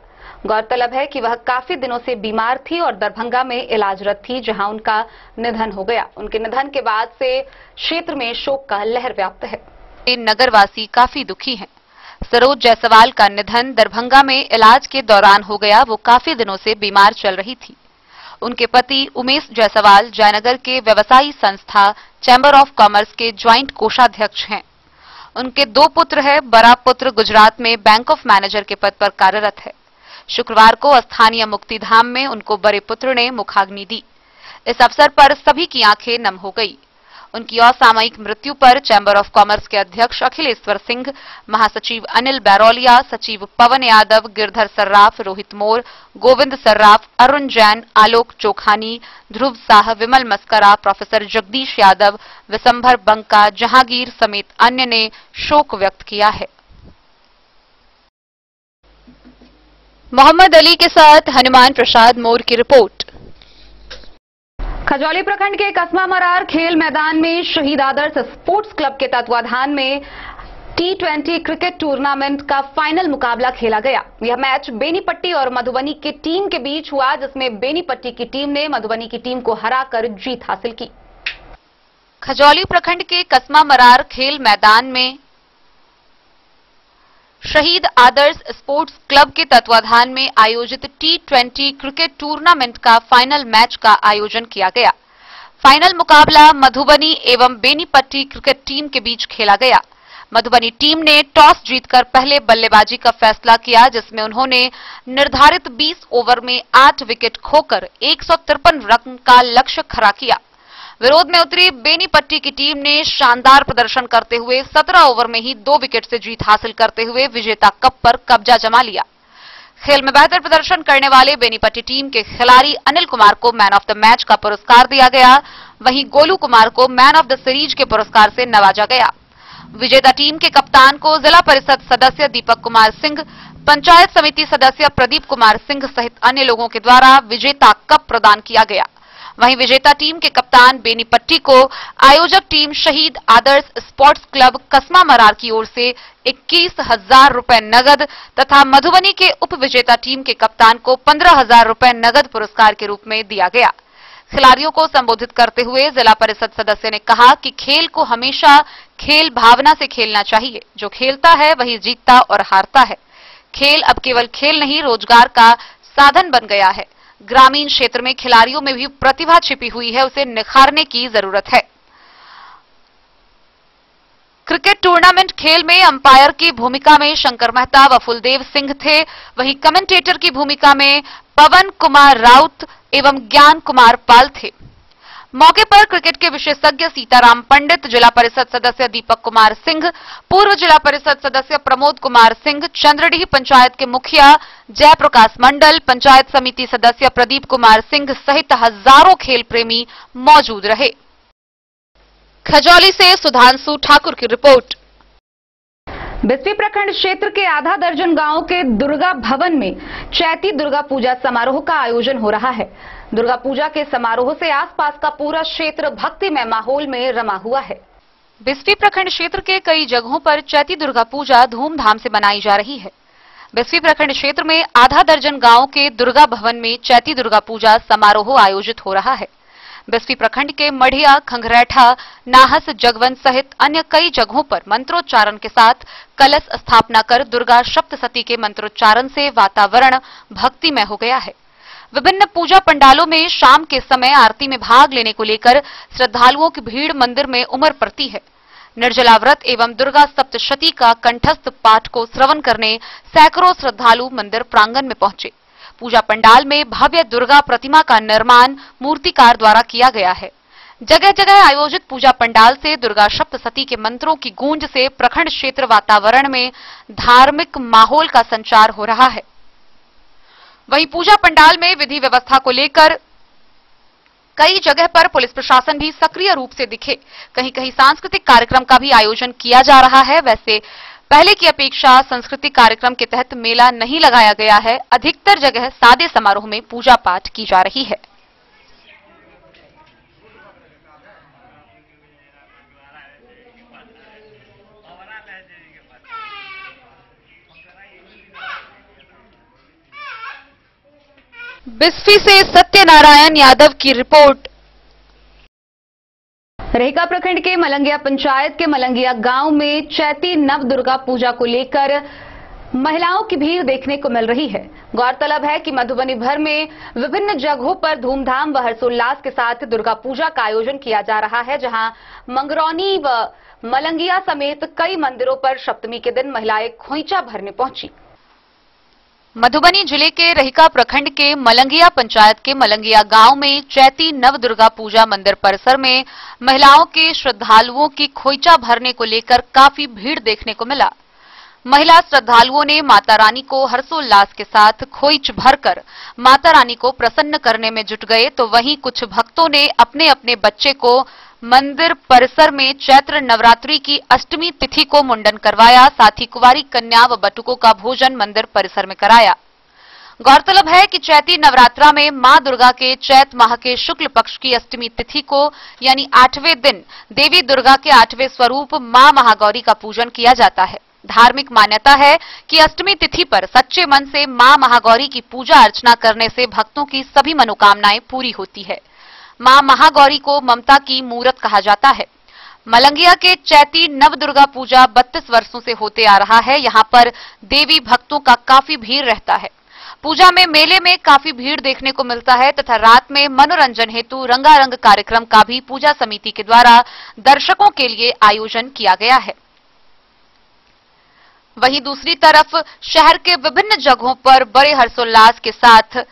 गौरतलब है कि वह काफी दिनों से बीमार थी और दरभंगा में इलाजरत थी, जहां उनका निधन हो गया। उनके निधन के बाद से क्षेत्र में शोक का लहर व्याप्त है। नगरवासी काफी दुखी हैं। सरोज जायसवाल का निधन दरभंगा में इलाज के दौरान हो गया। वो काफी दिनों से बीमार चल रही थी। उनके पति उमेश जायसवाल जयनगर के व्यवसायी संस्था चैम्बर ऑफ कॉमर्स के ज्वाइंट कोषाध्यक्ष हैं। उनके 2 पुत्र हैं। बड़ा पुत्र गुजरात में बैंक ऑफ मैनेजर के पद पर कार्यरत है। शुक्रवार को स्थानीय मुक्तिधाम में उनको बड़े पुत्र ने मुखाग्नि दी। इस अवसर पर सभी की आंखें नम हो गई। उनकी असामयिक मृत्यु पर चैम्बर ऑफ कॉमर्स के अध्यक्ष अखिलेश्वर सिंह, महासचिव अनिल बैरोलिया, सचिव पवन यादव, गिरधर सर्राफ, रोहित मोर, गोविंद सर्राफ, अरुण जैन, आलोक चोखानी, ध्रुव शाह, विमल मस्करा, प्रोफेसर जगदीश यादव, विशंभर बंका, जहांगीर समेत अन्य ने शोक व्यक्त किया है। मोहम्मद अली के साथ हनुमान प्रसाद मोर की रिपोर्ट। खजौली प्रखंड के कसमा मरार खेल मैदान में शहीद आदर्श स्पोर्ट्स क्लब के तत्वाधान में T20 क्रिकेट टूर्नामेंट का फाइनल मुकाबला खेला गया। यह मैच बेनीपट्टी और मधुबनी की टीम के बीच हुआ, जिसमें बेनीपट्टी की टीम ने मधुबनी की टीम को हराकर जीत हासिल की। खजौली प्रखंड के कसमा मरार खेल मैदान में शहीद आदर्श स्पोर्ट्स क्लब के तत्वाधान में आयोजित T20 क्रिकेट टूर्नामेंट का फाइनल मैच का आयोजन किया गया। फाइनल मुकाबला मधुबनी एवं बेनीपट्टी क्रिकेट टीम के बीच खेला गया। मधुबनी टीम ने टॉस जीतकर पहले बल्लेबाजी का फैसला किया, जिसमें उन्होंने निर्धारित 20 ओवर में 8 विकेट खोकर 153 रन का लक्ष्य खड़ा किया। विरोध में उतरी बेनीपट्टी की टीम ने शानदार प्रदर्शन करते हुए 17 ओवर में ही 2 विकेट से जीत हासिल करते हुए विजेता कप पर कब्जा जमा लिया। खेल में बेहतर प्रदर्शन करने वाले बेनीपट्टी टीम के खिलाड़ी अनिल कुमार को मैन ऑफ द मैच का पुरस्कार दिया गया। वहीं गोलू कुमार को मैन ऑफ द सीरीज के पुरस्कार से नवाजा गया। विजेता टीम के कप्तान को जिला परिषद सदस्य दीपक कुमार सिंह, पंचायत समिति सदस्य प्रदीप कुमार सिंह सहित अन्य लोगों के द्वारा विजेता कप प्रदान किया गया। वहीं विजेता टीम के कप्तान बेनीपट्टी को आयोजक टीम शहीद आदर्श स्पोर्ट्स क्लब कसमा मरार की ओर से 21,000 रुपए नगद तथा मधुबनी के उप विजेता टीम के कप्तान को 15,000 रुपए नगद पुरस्कार के रूप में दिया गया। खिलाड़ियों को संबोधित करते हुए जिला परिषद सदस्य ने कहा कि खेल को हमेशा खेल भावना से खेलना चाहिए। जो खेलता है वही जीतता और हारता है। खेल अब केवल खेल नहीं, रोजगार का साधन बन गया है। ग्रामीण क्षेत्र में खिलाड़ियों में भी प्रतिभा छिपी हुई है, उसे निखारने की जरूरत है। क्रिकेट टूर्नामेंट खेल में अंपायर की भूमिका में शंकर मेहता व फुलदेव सिंह थे। वहीं कमेंटेटर की भूमिका में पवन कुमार राउत एवं ज्ञान कुमार पाल थे। मौके पर क्रिकेट के विशेषज्ञ सीताराम पंडित, जिला परिषद सदस्य दीपक कुमार सिंह, पूर्व जिला परिषद सदस्य प्रमोद कुमार सिंह, चंद्रडीह पंचायत के मुखिया जयप्रकाश मंडल, पंचायत समिति सदस्य प्रदीप कुमार सिंह सहित हजारों खेल प्रेमी मौजूद रहे। खजौली से सुधांशु ठाकुर की रिपोर्ट। बिस्फी प्रखंड क्षेत्र के आधा दर्जन गांवों के दुर्गा भवन में चैती दुर्गा पूजा समारोह का आयोजन हो रहा है। दुर्गा पूजा के समारोह से आसपास का पूरा क्षेत्र भक्तिमय माहौल में रमा हुआ है। बिस्फी प्रखंड क्षेत्र के कई जगहों पर चैती दुर्गा पूजा धूमधाम से मनाई जा रही है। बिस्फी प्रखंड क्षेत्र में आधा दर्जन गांवों के दुर्गा भवन में चैती दुर्गा पूजा समारोह आयोजित हो रहा है। बिस्फी प्रखंड के मढ़िया, खंगरैठा, नाहस, जगवन सहित अन्य कई जगहों पर मंत्रोच्चारण के साथ कलश स्थापना कर दुर्गा सप्तशती के मंत्रोच्चारण से वातावरण भक्तिमय हो गया है। विभिन्न पूजा पंडालों में शाम के समय आरती में भाग लेने को लेकर श्रद्धालुओं की भीड़ मंदिर में उमड़ पड़ती है। निर्जला व्रत एवं दुर्गा सप्तशती का कंठस्थ पाठ को श्रवण करने सैकड़ों श्रद्धालु मंदिर प्रांगण में पहुंचे। पूजा पंडाल में भव्य दुर्गा प्रतिमा का निर्माण मूर्तिकार द्वारा किया गया है। जगह जगह आयोजित पूजा पंडाल से दुर्गा सप्तशती के मंत्रों की गूंज से प्रखंड क्षेत्र वातावरण में धार्मिक माहौल का संचार हो रहा है। वहीं पूजा पंडाल में विधि व्यवस्था को लेकर कई जगह पर पुलिस प्रशासन भी सक्रिय रूप से दिखे। कहीं कहीं सांस्कृतिक कार्यक्रम का भी आयोजन किया जा रहा है। वैसे पहले की अपेक्षा सांस्कृतिक कार्यक्रम के तहत मेला नहीं लगाया गया है। अधिकतर जगह सादे समारोह में पूजा पाठ की जा रही है। बिस्फी से सत्यनारायण यादव की रिपोर्ट। रेहका प्रखंड के मलंगिया पंचायत के मलंगिया गांव में चैती नव दुर्गा पूजा को लेकर महिलाओं की भीड़ देखने को मिल रही है। गौरतलब है कि मधुबनी भर में विभिन्न जगहों पर धूमधाम व हर्षोल्लास के साथ दुर्गा पूजा का आयोजन किया जा रहा है, जहां मंगरौनी व मलंगिया समेत कई मंदिरों पर सप्तमी के दिन महिलाएं खोइचा भरने पहुंची। मधुबनी जिले के रेहका प्रखंड के मलंगिया पंचायत के मलंगिया गांव में चैती नव दुर्गा पूजा मंदिर परिसर में महिलाओं के श्रद्धालुओं की खोइचा भरने को लेकर काफी भीड़ देखने को मिला। महिला श्रद्धालुओं ने माता रानी को हर्षोल्लास के साथ खोइच भरकर माता रानी को प्रसन्न करने में जुट गए, तो वहीं कुछ भक्तों ने अपने अपने बच्चे को मंदिर परिसर में चैत्र नवरात्रि की अष्टमी तिथि को मुंडन करवाया। साथ ही कुंवारी कन्या व बटुकों का भोजन मंदिर परिसर में कराया। गौरतलब है कि चैती नवरात्रा में मां दुर्गा के चैत माह के शुक्ल पक्ष की अष्टमी तिथि को यानी 8वें दिन देवी दुर्गा के 8वें स्वरूप मां महागौरी का पूजन किया जाता है। धार्मिक मान्यता है कि अष्टमी तिथि पर सच्चे मन से मां महागौरी की पूजा अर्चना करने से भक्तों की सभी मनोकामनाएं पूरी होती है। मां महागौरी को ममता की मूरत कहा जाता है। मलंगिया के चैती नव दुर्गा पूजा 32 वर्षों से होते आ रहा है। यहां पर देवी भक्तों का काफी भीड़ रहता है। पूजा में मेले में काफी भीड़ देखने को मिलता है तथा रात में मनोरंजन हेतु रंगारंग कार्यक्रम का भी पूजा समिति के द्वारा दर्शकों के लिए आयोजन किया गया है। वहीं दूसरी तरफ शहर के विभिन्न जगहों पर बड़े हर्षोल्लास के साथ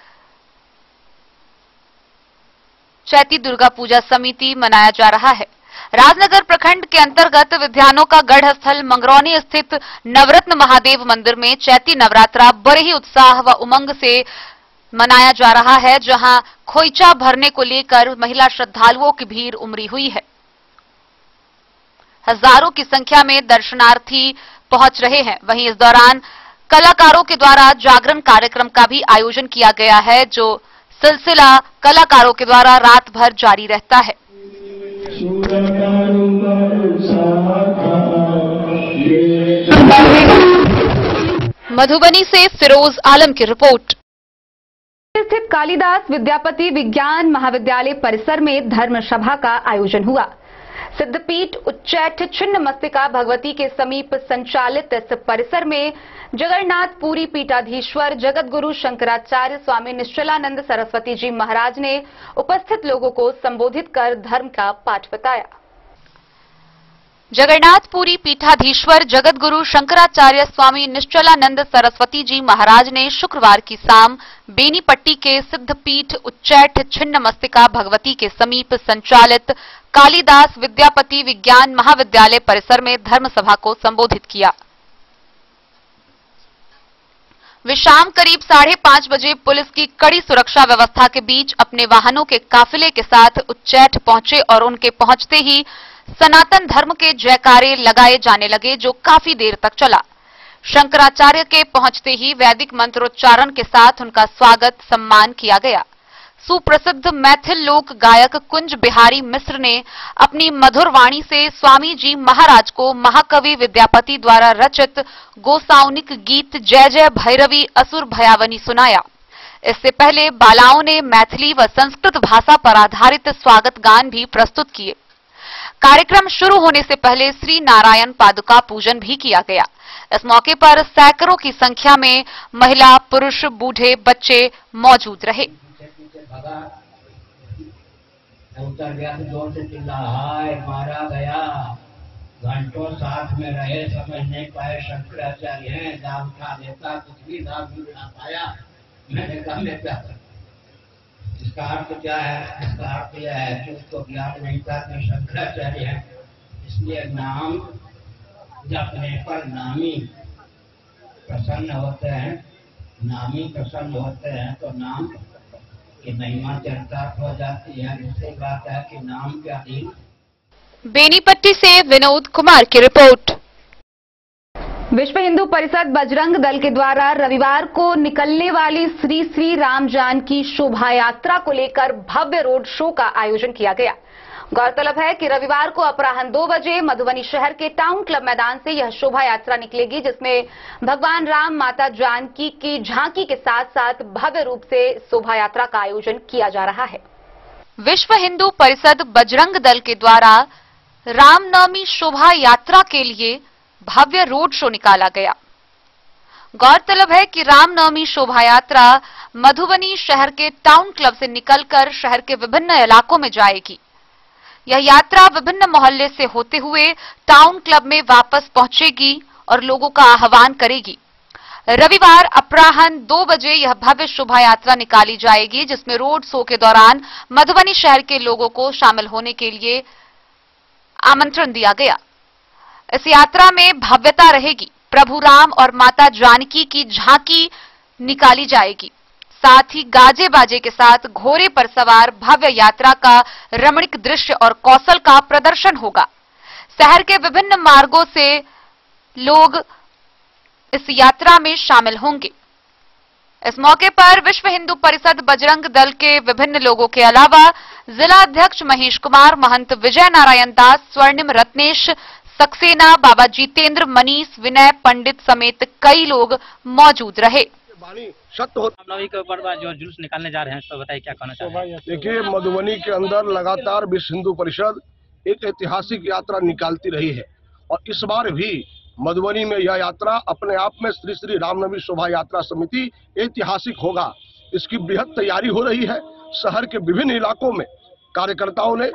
चैती दुर्गा पूजा समिति मनाया जा रहा है। राजनगर प्रखंड के अंतर्गत विद्यानों का गढ़ स्थल मंगरौनी स्थित नवरत्न महादेव मंदिर में चैती नवरात्रा बड़े ही उत्साह व उमंग से मनाया जा रहा है, जहां खोइचा भरने को लेकर महिला श्रद्धालुओं की भीड़ उमड़ी हुई है। हजारों की संख्या में दर्शनार्थी पहुंच रहे हैं। वहीं इस दौरान कलाकारों के द्वारा जागरण कार्यक्रम का भी आयोजन किया गया है, जो सिलसिला कलाकारों के द्वारा रात भर जारी रहता है। मधुबनी से फिरोज आलम की रिपोर्ट। स्थित कालिदास विद्यापति विज्ञान महाविद्यालय परिसर में धर्म सभा का आयोजन हुआ। सिद्धपीठ उच्चैठ छिन्न मस्तिका भगवती के समीप संचालित इस परिसर में जगन्नाथपुरी पीठाधीश्वर जगतगुरु शंकराचार्य स्वामी निश्चलानंद सरस्वती जी महाराज ने उपस्थित लोगों को संबोधित कर धर्म का पाठ बताया। जगन्नाथपुरी पीठाधीश्वर जगतगुरु शंकराचार्य स्वामी निश्चलानंद सरस्वती जी महाराज ने शुक्रवार की शाम बेनीपट्टी के सिद्धपीठ उच्चैठ छिन्न मस्तिका भगवती के समीप संचालित कालिदास विद्यापति विज्ञान महाविद्यालय परिसर में धर्म सभा को संबोधित किया। वे शाम करीब 5:30 बजे पुलिस की कड़ी सुरक्षा व्यवस्था के बीच अपने वाहनों के काफिले के साथ उच्चैठ पहुंचे और उनके पहुंचते ही सनातन धर्म के जयकारे लगाए जाने लगे, जो काफी देर तक चला। शंकराचार्य के पहुंचते ही वैदिक मंत्रोच्चारण के साथ उनका स्वागत सम्मान किया गया। सुप्रसिद्ध मैथिल लोक गायक कुंज बिहारी मिश्र ने अपनी मधुर वाणी से स्वामी जी महाराज को महाकवि विद्यापति द्वारा रचित गोसाउनिक गीत जय जय भैरवी असुर भयावनी सुनाया। इससे पहले बालाओं ने मैथिली व संस्कृत भाषा पर आधारित स्वागत गान भी प्रस्तुत किए। कार्यक्रम शुरू होने से पहले श्री नारायण पादुका पूजन भी किया गया। इस मौके पर सैकड़ों की संख्या में महिला, पुरुष, बूढ़े, बच्चे मौजूद रहे। उतर गया तो जोर से चिल्ला, हाय मारा गया। घंटों साथ में रहे, समझ नहीं पाए शंकराचार्य हैं, दाम उठा देता, कुछ भी दाम नहीं उठा पाया। मैंने कहा लेता। इसका अर्थ क्या है? इसका अर्थ यह है कि उसको ज्ञान नहीं था कि शंकराचार्य है, इसलिए नाम जपने पर नामी प्रसन्न होते हैं। नामी प्रसन्न होते हैं तो नाम की महिमा चरितार्थ हो जाती है। दूसरी बात है कि नाम के अधीन। बेनीपट्टी से विनोद कुमार की रिपोर्ट। विश्व हिंदू परिषद बजरंग दल के द्वारा रविवार को निकलने वाली श्री श्री राम जानकी शोभा यात्रा को लेकर भव्य रोड शो का आयोजन किया गया। गौरतलब है कि रविवार को अपराह्न 2 बजे मधुबनी शहर के टाउन क्लब मैदान से यह शोभा यात्रा निकलेगी, जिसमें भगवान राम, माता जानकी की झांकी के साथ साथ भव्य रूप से शोभा यात्रा का आयोजन किया जा रहा है। विश्व हिंदू परिषद बजरंग दल के द्वारा रामनवमी शोभा यात्रा के लिए भव्य रोड शो निकाला गया। गौरतलब है कि रामनवमी शोभा यात्रा मधुबनी शहर के टाउन क्लब से निकलकर शहर के विभिन्न इलाकों में जाएगी। यह यात्रा विभिन्न मोहल्ले से होते हुए टाउन क्लब में वापस पहुंचेगी और लोगों का आह्वान करेगी। रविवार अपराह्न 2 बजे यह भव्य शोभा यात्रा निकाली जाएगी, जिसमें रोड शो के दौरान मधुबनी शहर के लोगों को शामिल होने के लिए आमंत्रण दिया गया। इस यात्रा में भव्यता रहेगी। प्रभु राम और माता जानकी की झांकी निकाली जाएगी। साथ ही गाजे बाजे के साथ घोड़े पर सवार भव्य यात्रा का रमणीक दृश्य और कौशल का प्रदर्शन होगा। शहर के विभिन्न मार्गों से लोग इस यात्रा में शामिल होंगे। इस मौके पर विश्व हिंदू परिषद बजरंग दल के विभिन्न लोगों के अलावा जिला अध्यक्ष महेश कुमार, महंत विजय नारायण दास, स्वर्णिम रत्नेश सक्सेना, बाबा जितेंद्र, मनीष, विनय पंडित समेत कई लोग मौजूद रहे। रामनवमी के ऊपर जो जुलूस निकालने जा रहे हैं, तो बताइए क्या कहना चाहते हैं। देखिए, मधुबनी के अंदर लगातार विश्व हिंदू परिषद एक ऐतिहासिक यात्रा निकालती रही है और इस बार भी मधुबनी में यह यात्रा अपने आप में श्री श्री रामनवमी शोभा यात्रा समिति ऐतिहासिक होगा। इसकी बृहद तैयारी हो रही है। शहर के विभिन्न इलाकों में कार्यकर्ताओं ने,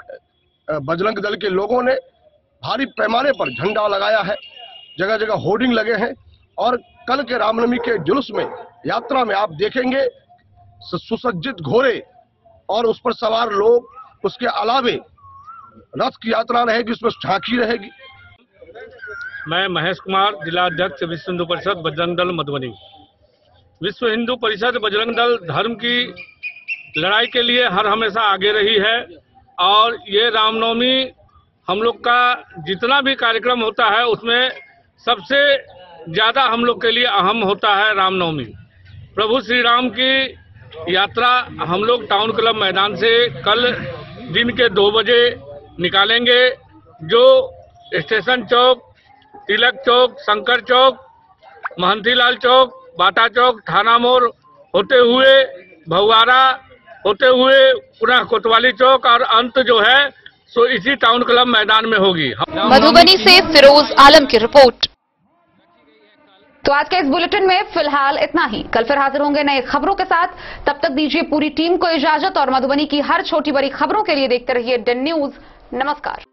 बजरंग दल के लोगों ने भारी पैमाने पर झंडा लगाया है, जगह जगह होर्डिंग लगे हैं और कल के रामनवमी के जुलूस में, यात्रा में आप देखेंगे सुसज्जित घोड़े और उस पर सवार लोग, उसके अलावे रथ की यात्रा रहेगी, उसमें झांकी रहेगी। मैं महेश कुमार, जिला अध्यक्ष विश्व हिंदू परिषद बजरंग दल मधुबनी। विश्व हिंदू परिषद बजरंग दल धर्म की लड़ाई के लिए हर हमेशा आगे रही है और ये रामनवमी हम लोग का जितना भी कार्यक्रम होता है उसमें सबसे ज्यादा हम लोग के लिए अहम होता है रामनवमी। प्रभु श्री राम की यात्रा हम लोग टाउन क्लब मैदान से कल दिन के 2 बजे निकालेंगे, जो स्टेशन चौक, तिलक चौक, शंकर चौक, महंतीलाल चौक, बाटा चौक, थाना मोड़ होते हुए भौवारा होते हुए पुनः कोतवाली चौक और अंत जो है सो इसी टाउन क्लब मैदान में होगी। मधुबनी से फिरोज आलम की रिपोर्ट। तो आज के इस बुलेटिन में फिलहाल इतना ही। कल फिर हाजिर होंगे नए खबरों के साथ। तब तक दीजिए पूरी टीम को इजाजत और मधुबनी की हर छोटी बड़ी खबरों के लिए देखते रहिए डन न्यूज। नमस्कार।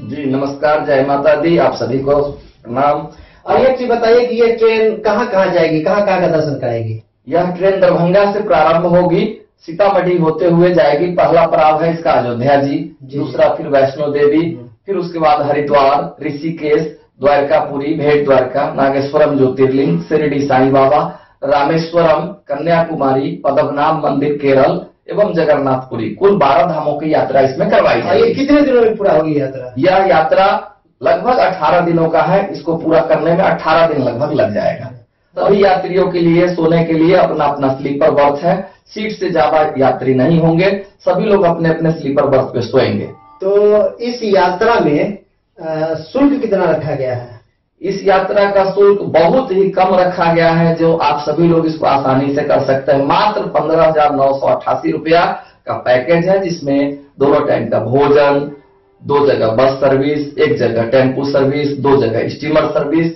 जी नमस्कार, जय माता दी, आप सभी को प्रणाम। और एक चीज बताइए कि ये ट्रेन कहाँ कहाँ जाएगी, कहाँ कहाँ का दर्शन कराएगी। यह ट्रेन दरभंगा से प्रारंभ होगी, सीतामढ़ी होते हुए जाएगी। पहला पड़ाव है इसका अयोध्या जी, दूसरा फिर वैष्णो देवी, फिर उसके बाद हरिद्वार, ऋषिकेश, द्वारकापुरी, भेट द्वारका, नागेश्वरम ज्योतिर्लिंग, शिरडी साईं बाबा, रामेश्वरम, कन्याकुमारी, पद्मनाभ मंदिर केरल एवं जगन्नाथपुरी। कुल 12 धामों की यात्रा इसमें करवाई जाएगी। ये कितने दिनों में पूरा होगी यात्रा। यह यात्रा लगभग 18 दिनों का है। इसको पूरा करने में 18 दिन लगभग लग जाएगा। सभी यात्रियों के लिए सोने के लिए अपना अपना स्लीपर बर्थ है। सीट से ज्यादा यात्री नहीं होंगे, सभी लोग अपने अपने स्लीपर बर्थ पे सोएंगे। तो इस यात्रा में शुल्क कितना रखा गया है। इस यात्रा का शुल्क बहुत ही कम रखा गया है, जो आप सभी लोग इसको आसानी से कर सकते हैं। मात्र 15,988 रुपया का पैकेज है, जिसमें दोनों टाइम का भोजन, 2 जगह बस सर्विस, 1 जगह टेम्पू सर्विस, 2 जगह स्टीमर सर्विस,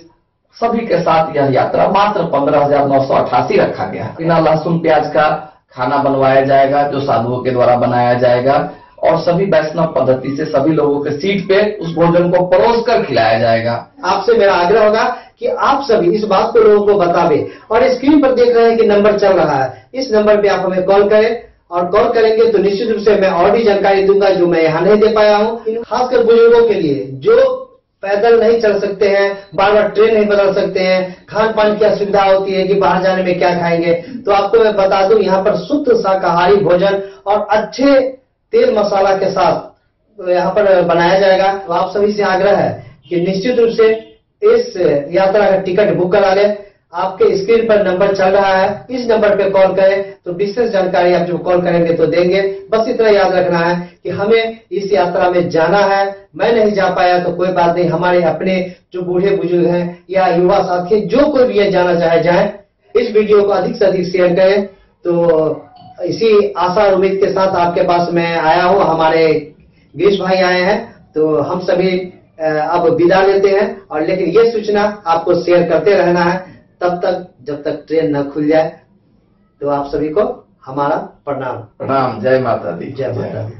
सभी के साथ यह यात्रा मात्र 15,988 रखा गया है। बिना लहसुन प्याज का खाना बनवाया जाएगा, जो साधुओं के द्वारा बनाया जाएगा और सभी वैष्णव पद्धति से सभी लोगों के सीट पे उस भोजन को परोस कर खिलाया जाएगा। आपसे मेरा आग्रह होगा कि आप सभी इस बात को लोगों को बतावे। और स्क्रीन पर देख रहे हैं कि नंबर चल रहा है, इस नंबर पे आप हमें कॉल करें और कॉल करेंगे तो निश्चित रूप से मैं और भी जानकारी दूंगा जो मैं यहाँ नहीं दे पाया हूँ। खासकर बुजुर्गों के लिए जो पैदल नहीं चल सकते हैं, बार बार ट्रेन नहीं बदल सकते हैं, खान पान की असुविधा होती है कि बाहर जाने में क्या खाएंगे, तो आपको मैं बता दूं यहाँ पर शुद्ध शाकाहारी भोजन और अच्छे तेल मसाला के साथ यहाँ पर बनाया जाएगा। तो आप सभी से आग्रह है कि निश्चित रूप से इस यात्रा का टिकट बुक करा लें। आपके स्क्रीन पर नंबर चल रहा है, इस नंबर पे कॉल करें तो विशेष जानकारी आप जब कॉल करेंगे तो देंगे। बस इतना याद रखना है कि हमें इस यात्रा में जाना है। मैं नहीं जा पाया तो कोई बात नहीं, हमारे अपने जो बूढ़े बुजुर्ग हैं या युवा साथी जो कोई भी जाना चाहे जाए। इस वीडियो को अधिक से अधिक शेयर करें। तो इसी आशा और उम्मीद के साथ आपके पास मैं आया हूँ, हमारे गिरीश भाई आए हैं, तो हम सभी अब विदा लेते हैं। और लेकिन ये सूचना आपको शेयर करते रहना है तब तक जब तक ट्रेन न खुल जाए। तो आप सभी को हमारा प्रणाम। प्रणाम। जय माता दी। जय माता दी।